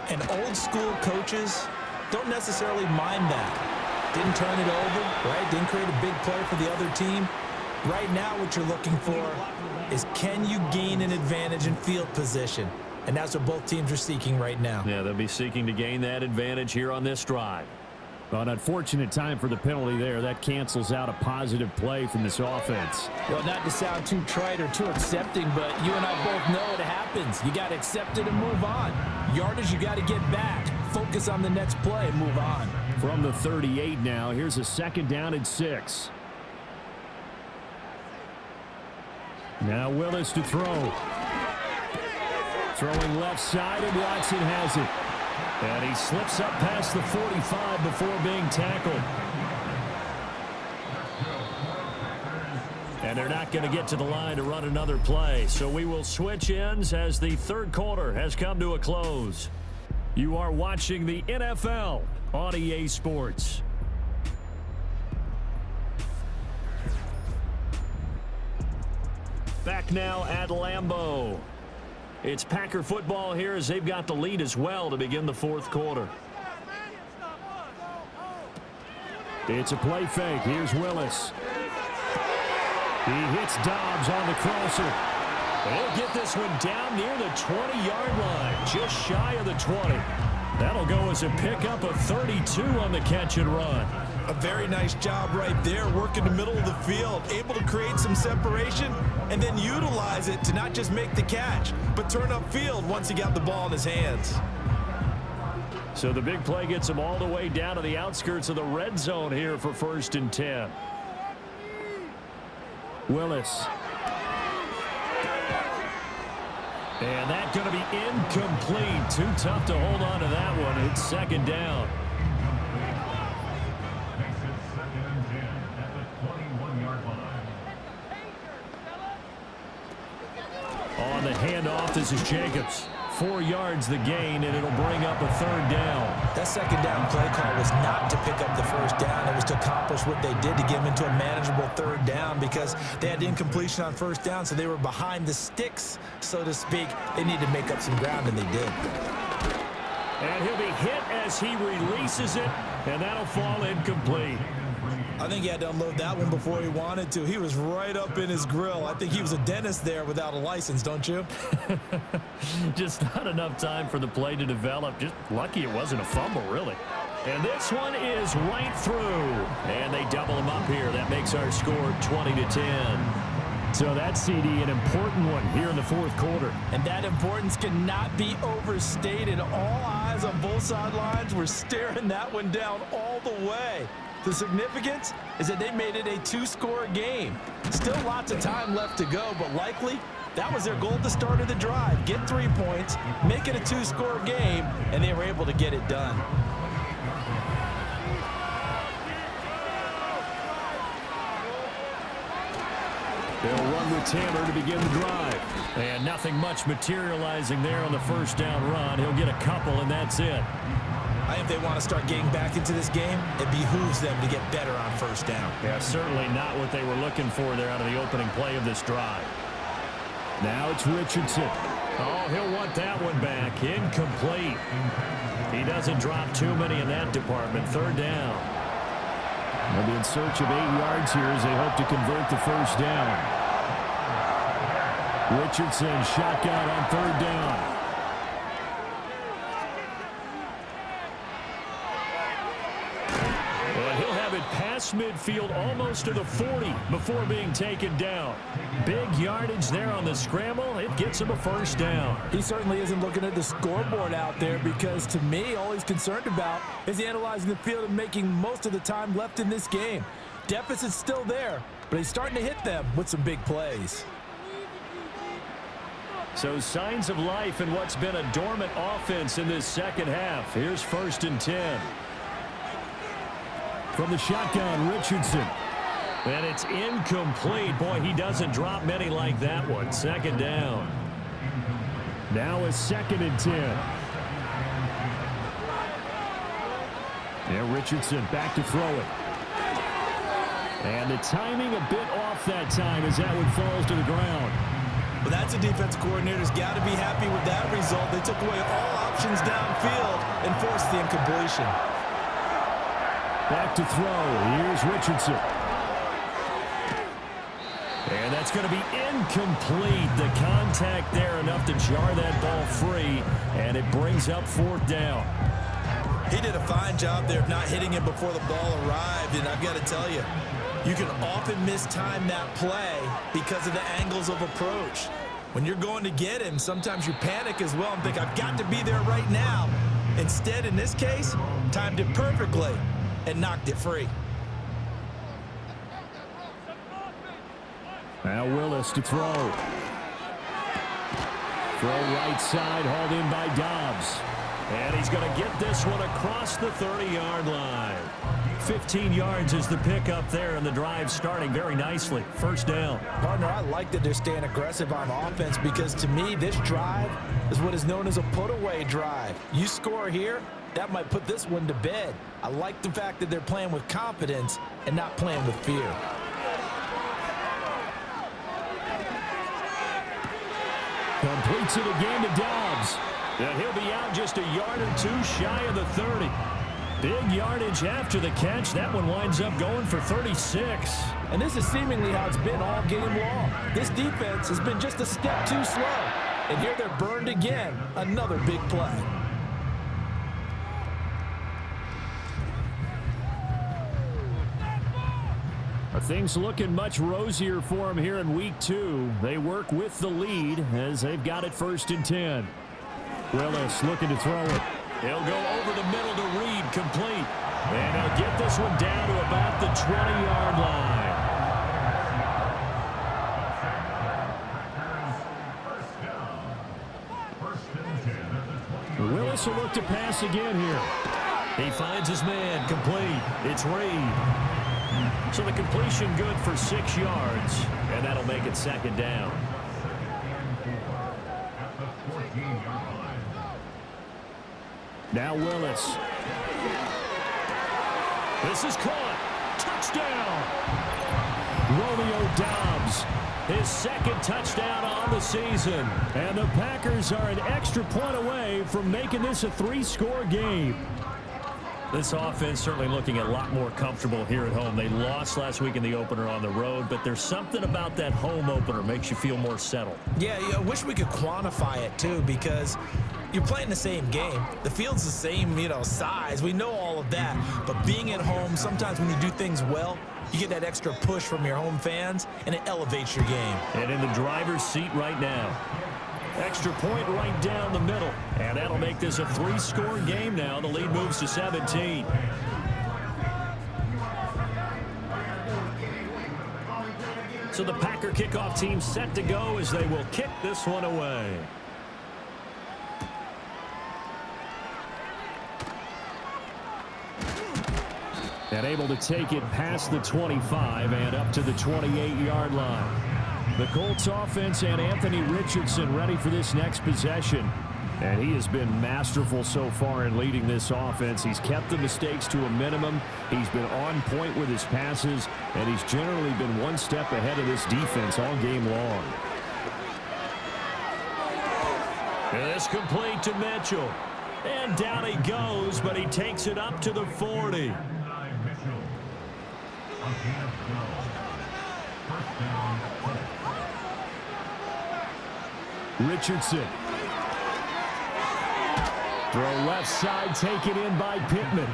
And old school coaches don't necessarily mind that. Didn't turn it over, right? Didn't create a big play for the other team. Right now what you're looking for is, can you gain an advantage in field position? And that's what both teams are seeking right now. Yeah, they'll be seeking to gain that advantage here on this drive. Well, an unfortunate time for the penalty there. That cancels out a positive play from this offense. Well, not to sound too trite or too accepting, but you and I both know it happens. You got to accept it and move on. Yardage, you got to get back. Focus on the next play and move on. From the 38 now, here's a 2nd down and 6. Now Willis to throw. Throwing left side, and Watson has it. And he slips up past the 45 before being tackled. And they're not going to get to the line to run another play. So we will switch ends as the 3rd quarter has come to a close. You are watching the NFL on EA Sports. Back now at Lambeau. It's Packer football here as they've got the lead as well to begin the 4th quarter. It's a play fake. Here's Willis. He hits Dobbs on the crosser. They'll get this one down near the 20-yard line, just shy of the 20. That'll go as a pickup of 32 on the catch and run. A very nice job right there, working the middle of the field, able to create some separation and then utilize it to not just make the catch, but turn upfield once he got the ball in his hands. So the big play gets him all the way down to the outskirts of the red zone here for 1st and 10. Willis. And that's going to be incomplete. Too tough to hold on to that one. It's 2nd down. On the handoff, this is Jacobs. 4 yards the gain, and it'll bring up a 3rd down. That 2nd down play call was not to pick up the 1st down. It was to accomplish what they did to get them into a manageable 3rd down because they had incompletion on 1st down, so they were behind the sticks, so to speak. They needed to make up some ground, and they did. And he'll be hit as he releases it, and that'll fall incomplete. I think he had to unload that one before he wanted to. He was right up in his grill. I think he was a dentist there without a license, don't you? Just not enough time for the play to develop. Just lucky it wasn't a fumble, really. And this one is right through. And they double him up here. That makes our score 20-10. So that CD, an important one here in the 4th quarter. And that importance cannot be overstated. All eyes on both sidelines were staring that one down all the way. The significance is that they made it a 2-score game. Still lots of time left to go, but likely that was their goal at the start of the drive. Get 3 points, make it a 2-score game, and they were able to get it done. They'll run with Taylor to begin the drive. And nothing much materializing there on the 1st down run. He'll get a couple, and that's it. I think if they want to start getting back into this game, it behooves them to get better on 1st down. Yeah, certainly not what they were looking for there out of the opening play of this drive. Now it's Richardson. Oh, he'll want that one back. Incomplete. He doesn't drop too many in that department. 3rd down. They'll be in search of 8 yards here as they hope to convert the 1st down. Richardson shotgun on 3rd down. Past midfield almost to the 40 before being taken down. Big yardage there on the scramble. It gets him a 1st down. He certainly isn't looking at the scoreboard out there because to me all he's concerned about is analyzing the field and making most of the time left in this game. Deficit's still there, but he's starting to hit them with some big plays. So signs of life in what's been a dormant offense in this 2nd half. Here's 1st and 10. From the shotgun, Richardson. And it's incomplete. Boy, he doesn't drop many like that one. Second down. Now a 2nd and 10. And Richardson back to throw it. And the timing a bit off that time as that one falls to the ground. Well, that's a defense coordinator's got to be happy with that result. They took away all options downfield and forced the incompletion. Back to throw. Here's Richardson. And that's going to be incomplete. The contact there enough to jar that ball free, and it brings up 4th down. He did a fine job there of not hitting him before the ball arrived, and I've got to tell you, you can often mistime that play because of the angles of approach. When you're going to get him, sometimes you panic as well and think, I've got to be there right now. Instead, in this case, timed it perfectly and knocked it free. Now Willis to throw. Throw right side, hauled in by Dobbs. And he's going to get this one across the 30-yard line. 15 yards is the pickup there, and the drive starting very nicely. 1st down. Partner, I like that they're staying aggressive on offense because, to me, this drive is what is known as a put-away drive. You score here, that might put this one to bed. I like the fact that they're playing with confidence and not playing with fear. Completes it again to Dobbs. And he'll be out just a yard or 2 shy of the 30. Big yardage after the catch. That one winds up going for 36. And this is seemingly how it's been all game long. This defense has been just a step too slow. And here they're burned again. Another big play. Things looking much rosier for them here in week 2. They work with the lead as they've got it 1st and 10. Willis looking to throw it. He'll go over the middle to Reed, complete. And he'll get this one down to about the 20-yard line. Willis will look to pass again here. He finds his man, complete. It's Reed. So the completion good for 6 yards, and that'll make it 2nd down. Now Willis. This is caught. Touchdown. Romeo Dobbs, his 2nd touchdown on the season. And the Packers are an extra point away from making this a 3-score game. This offense certainly looking a lot more comfortable here at home. They lost last week in the opener on the road, but there's something about that home opener makes you feel more settled. Yeah, I wish we could quantify it too, because you're playing the same game. The field's the same, size. We know all of that. But being at home, sometimes when you do things well, you get that extra push from your home fans, and it elevates your game. And in the driver's seat right now. Extra point right down the middle. And that'll make this a 3-score game now. The lead moves to 17. So the Packer kickoff team set to go as they will kick this one away. And able to take it past the 25 and up to the 28-yard line. The Colts offense and Anthony Richardson ready for this next possession. And he has been masterful so far in leading this offense. He's kept the mistakes to a minimum. He's been on point with his passes, and he's generally been one step ahead of this defense all game long. And this complete to Mitchell. And down he goes, but he takes it up to the 40. Richardson. Throw left side taken in by Pittman.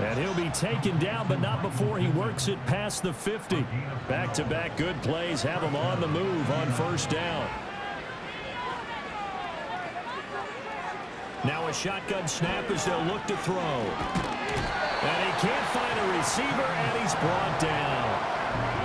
And he'll be taken down, but not before he works it past the 50. Back-to-back good plays have him on the move on 1st down. Now a shotgun snap as they'll look to throw. And he can't find a receiver, and he's brought down.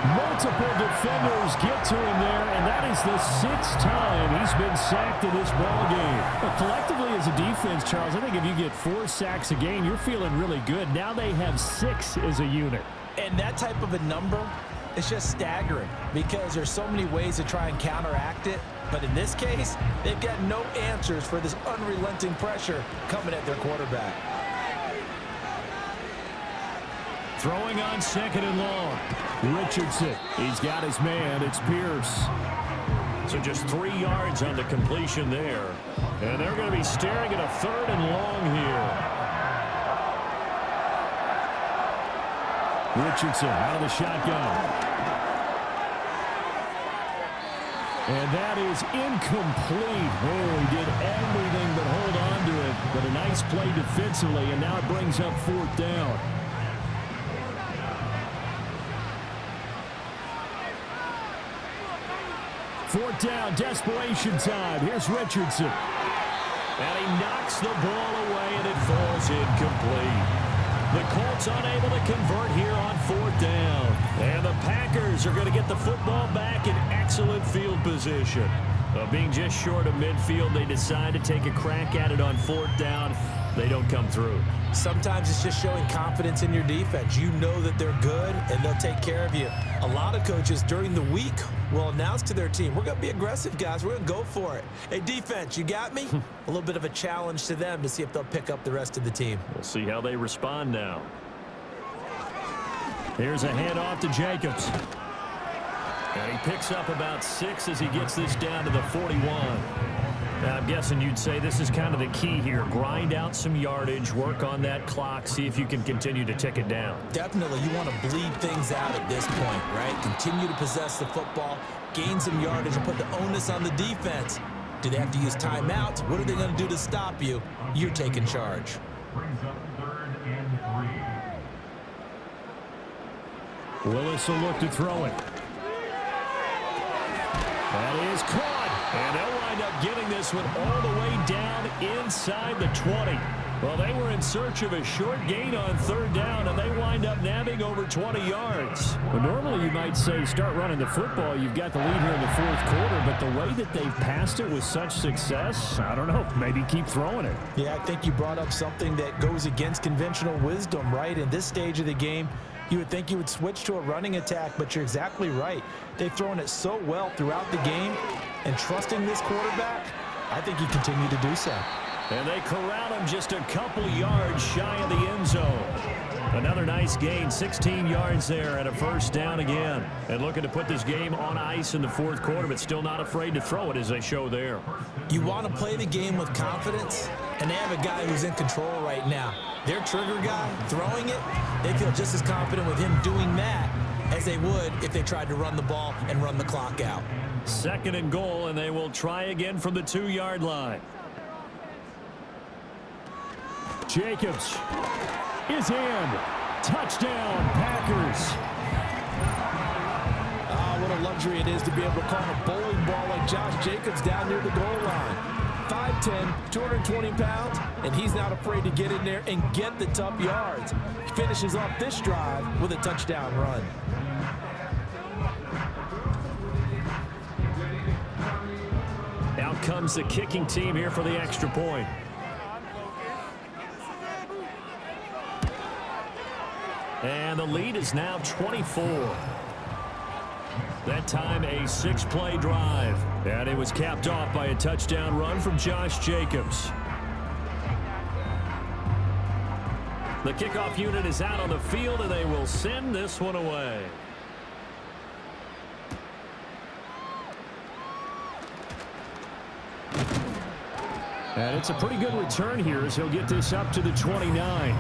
Multiple defenders get to him there, and that is the 6th time he's been sacked in this ballgame. But collectively as a defense, Charles, I think if you get 4 sacks a game, you're feeling really good. Now they have 6 as a unit. And that type of a number It's just staggering because there's so many ways to try and counteract it. But in this case, they've got no answers for this unrelenting pressure coming at their quarterback. Throwing on 2nd and long. Richardson, he's got his man. It's Pierce. So just 3 yards on the completion there. And they're going to be staring at a 3rd and long here. Richardson out of the shotgun. And that is incomplete. Oh, he did everything but hold on to it. But a nice play defensively, and now it brings up 4th down. Fourth down, desperation time. Here's Richardson. And he knocks the ball away, and it falls incomplete. The Colts unable to convert here on 4th down. And the Packers are going to get the football back in excellent field position. Being just short of midfield, they decide to take a crack at it on 4th down. They don't come through. Sometimes it's just showing confidence in your defense. You know that they're good, and they'll take care of you. A lot of coaches during the week will announce to their team, we're going to be aggressive, guys. We're going to go for it. Hey, defense, you got me? A little bit of a challenge to them to see if they'll pick up the rest of the team. We'll see how they respond now. Here's a handoff to Jacobs. And he picks up about 6 as he gets this down to the 41. Now, I'm guessing you'd say this is kind of the key here. Grind out some yardage, work on that clock, see if you can continue to tick it down. Definitely, you want to bleed things out at this point, right? Continue to possess the football, gain some yardage, and put the onus on the defense. Do they have to use timeouts? What are they going to do to stop you? You're taking charge. Brings up 3rd and 3. Willis will look to throw it. That is caught. And they'll wind up getting this one all the way down inside the 20. Well, they were in search of a short gain on 3rd down, and they wind up nabbing over 20 yards. Well, normally you might say start running the football. You've got the lead here in the 4th quarter, but the way that they've passed it with such success, I don't know, maybe keep throwing it. Yeah, I think you brought up something that goes against conventional wisdom, right? In this stage of the game, you would think you would switch to a running attack, but you're exactly right. They've thrown it so well throughout the game, and trusting this quarterback, I think he continued to do so. And they corral him just a couple yards shy of the end zone. Another nice gain, 16 yards there and a 1st down again. And looking to put this game on ice in the 4th quarter, but still not afraid to throw it as they show there. You want to play the game with confidence, and they have a guy who's in control right now. Their trigger guy throwing it, they feel just as confident with him doing that as they would if they tried to run the ball and run the clock out. 2nd and goal, and they will try again from the 2-yard line. Jacobs is in. Touchdown, Packers. What a luxury it is to be able to call a bowling ball like Josh Jacobs down near the goal line. 5'10", 220 pounds, and he's not afraid to get in there and get the tough yards. He finishes off this drive with a touchdown run. Out comes the kicking team here for the extra point. And the lead is now 24. That time a 6-play drive. And it was capped off by a touchdown run from Josh Jacobs. The kickoff unit is out on the field, and they will send this one away. And it's a pretty good return here as he'll get this up to the 29.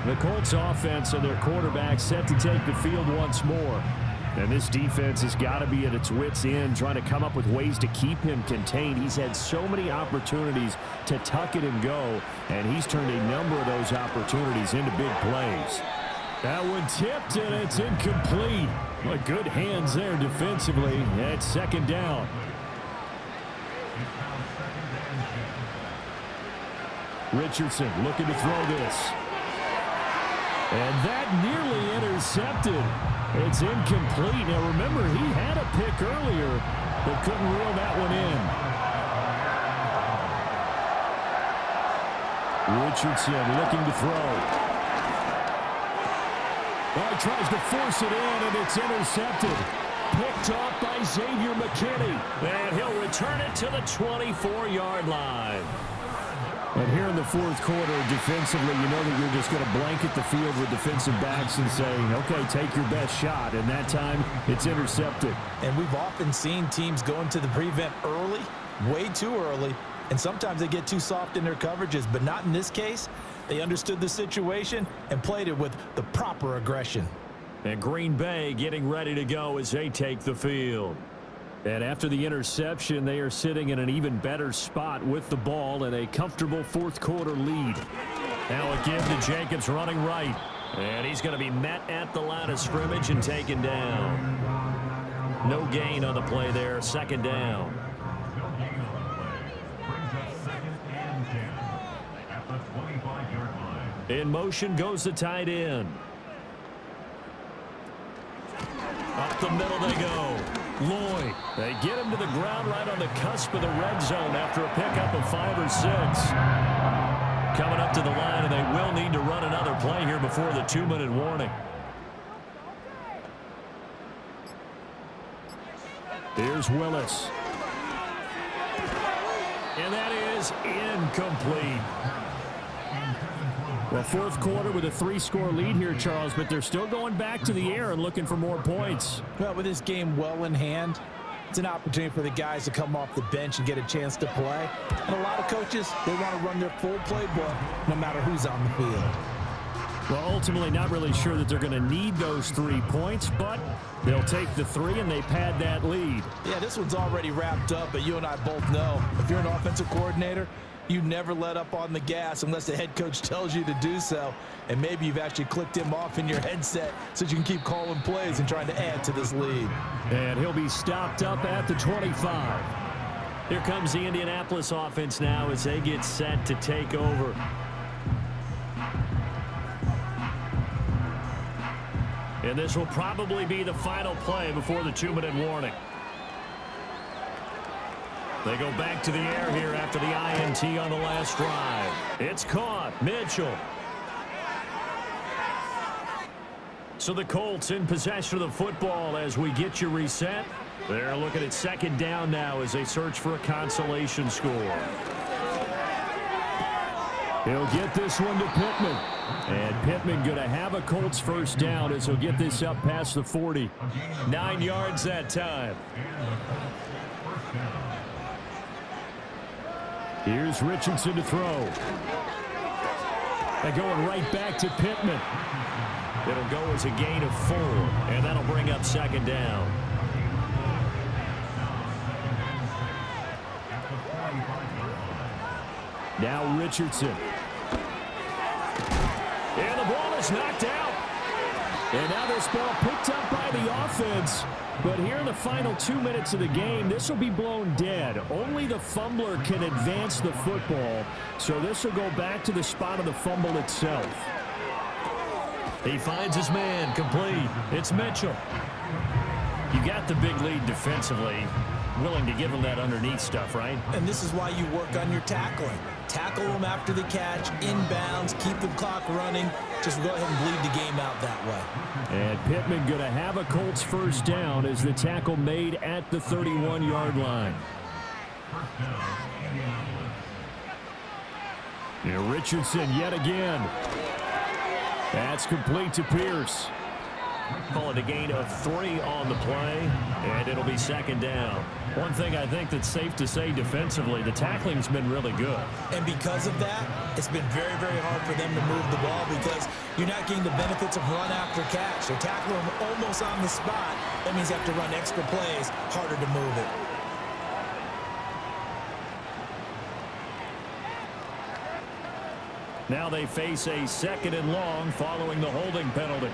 The Colts offense and their quarterback set to take the field once more. And this defense has got to be at its wits' end, trying to come up with ways to keep him contained. He's had so many opportunities to tuck it and go, and he's turned a number of those opportunities into big plays. That one tipped, and it's incomplete. But good hands there defensively at 2nd down. Richardson looking to throw this. And that nearly intercepted. It's incomplete. Now remember, he had a pick earlier, but couldn't reel that one in. Richardson looking to throw. A tries to force it in, and it's intercepted. Picked off by Xavier McKinney. And he'll return it to the 24-yard line. And here in the fourth quarter, defensively, you know that you're just going to blanket the field with defensive backs and say, okay, take your best shot. And that time, it's intercepted. And we've often seen teams go into the prevent early, way too early, and sometimes they get too soft in their coverages. But not in this case. They understood the situation and played it with the proper aggression. And Green Bay getting ready to go as they take the field. And after the interception, they are sitting in an even better spot with the ball and a comfortable fourth quarter lead. Now a give to Jacobs running right. And he's going to be met at the line of scrimmage and taken down. No gain on the play there. Second down. No gain on the play. Brings up 2nd and 10 at the 25-yard line. In motion goes the tight end. Up the middle they go. Lloyd. They get him to the ground right on the cusp of the red zone after a pickup of 5 or 6. Coming up to the line, and they will need to run another play here before the 2-minute warning. Here's Willis. And that is incomplete. Well, fourth quarter with a 3-score lead here, Charles, but they're still going back to the air and looking for more points. Well, with this game well in hand, it's an opportunity for the guys to come off the bench and get a chance to play. And a lot of coaches, they want to run their full playbook no matter who's on the field. Well, ultimately not really sure that they're going to need those 3 points, but they'll take the 3 and they pad that lead. Yeah, this one's already wrapped up, but you and I both know if you're an offensive coordinator, you never let up on the gas unless the head coach tells you to do so. And maybe you've actually clicked him off in your headset so you can keep calling plays and trying to add to this lead. And he'll be stopped up at the 25. Here comes the Indianapolis offense now as they get set to take over. And this will probably be the final play before the 2-minute warning. They go back to the air here after the INT on the last drive. It's caught. Mitchell. So the Colts in possession of the football as we get you reset. They're looking at second down now as they search for a consolation score. He'll get this one to Pittman. And Pittman going to have a Colts first down as he'll get this up past the 40. 9 yards that time. Here's Richardson to throw. They're going right back to Pittman. It'll go as a gain of 4, and that'll bring up second down. Now Richardson. And the ball is knocked out. And now this ball picked up by the offense. But here in the final 2 minutes of the game, this will be blown dead. Only the fumbler can advance the football. So this will go back to the spot of the fumble itself. He finds his man, complete. It's Mitchell. You got the big lead defensively. Willing to give him that underneath stuff, right? And this is why you work on your tackling. Tackle them after the catch, inbounds, keep the clock running. Just go ahead and bleed the game out that way. And Pittman going to have a Colts first down as the tackle made at the 31-yard line. And Richardson yet again. That's complete to Pierce. Call it a gain of 3 on the play, and it'll be second down. One thing I think that's safe to say defensively, the tackling's been really good. And because of that, it's been very, very hard for them to move the ball because you're not getting the benefits of run after catch. They're tackling them almost on the spot. That means you have to run extra plays, harder to move it. Now they face a second and long following the holding penalty.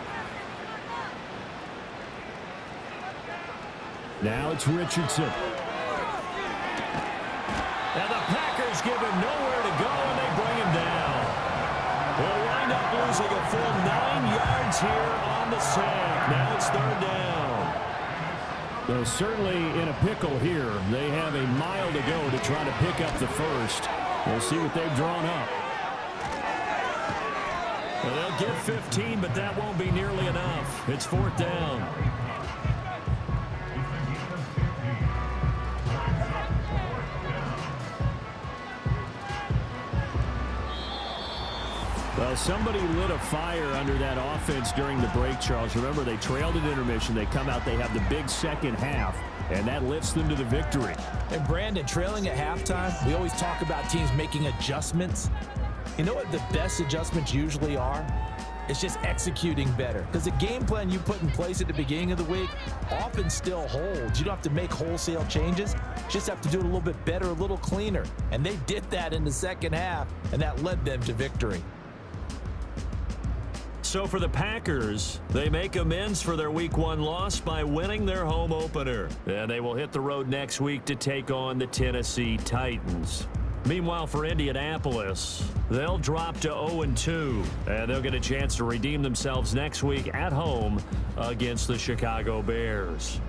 Now it's Richardson. And the Packers give him nowhere to go, and they bring him down. We'll wind up losing a full 9 yards here on the sack. Now it's third down. Well, certainly in a pickle here. They have a mile to go to try to pick up the first. We'll see what they've drawn up. Well, they'll get 15, but that won't be nearly enough. It's 4th down. Well, somebody lit a fire under that offense during the break, Charles. Remember, they trailed at intermission. They come out, they have the big second half, and that lifts them to the victory. And Brandon, trailing at halftime, we always talk about teams making adjustments. You know what the best adjustments usually are? It's just executing better. Because the game plan you put in place at the beginning of the week often still holds. You don't have to make wholesale changes. You just have to do it a little bit better, a little cleaner. And they did that in the second half, and that led them to victory. So for the Packers, they make amends for their Week 1 loss by winning their home opener. And they will hit the road next week to take on the Tennessee Titans. Meanwhile, for Indianapolis, they'll drop to 0-2, and they'll get a chance to redeem themselves next week at home against the Chicago Bears.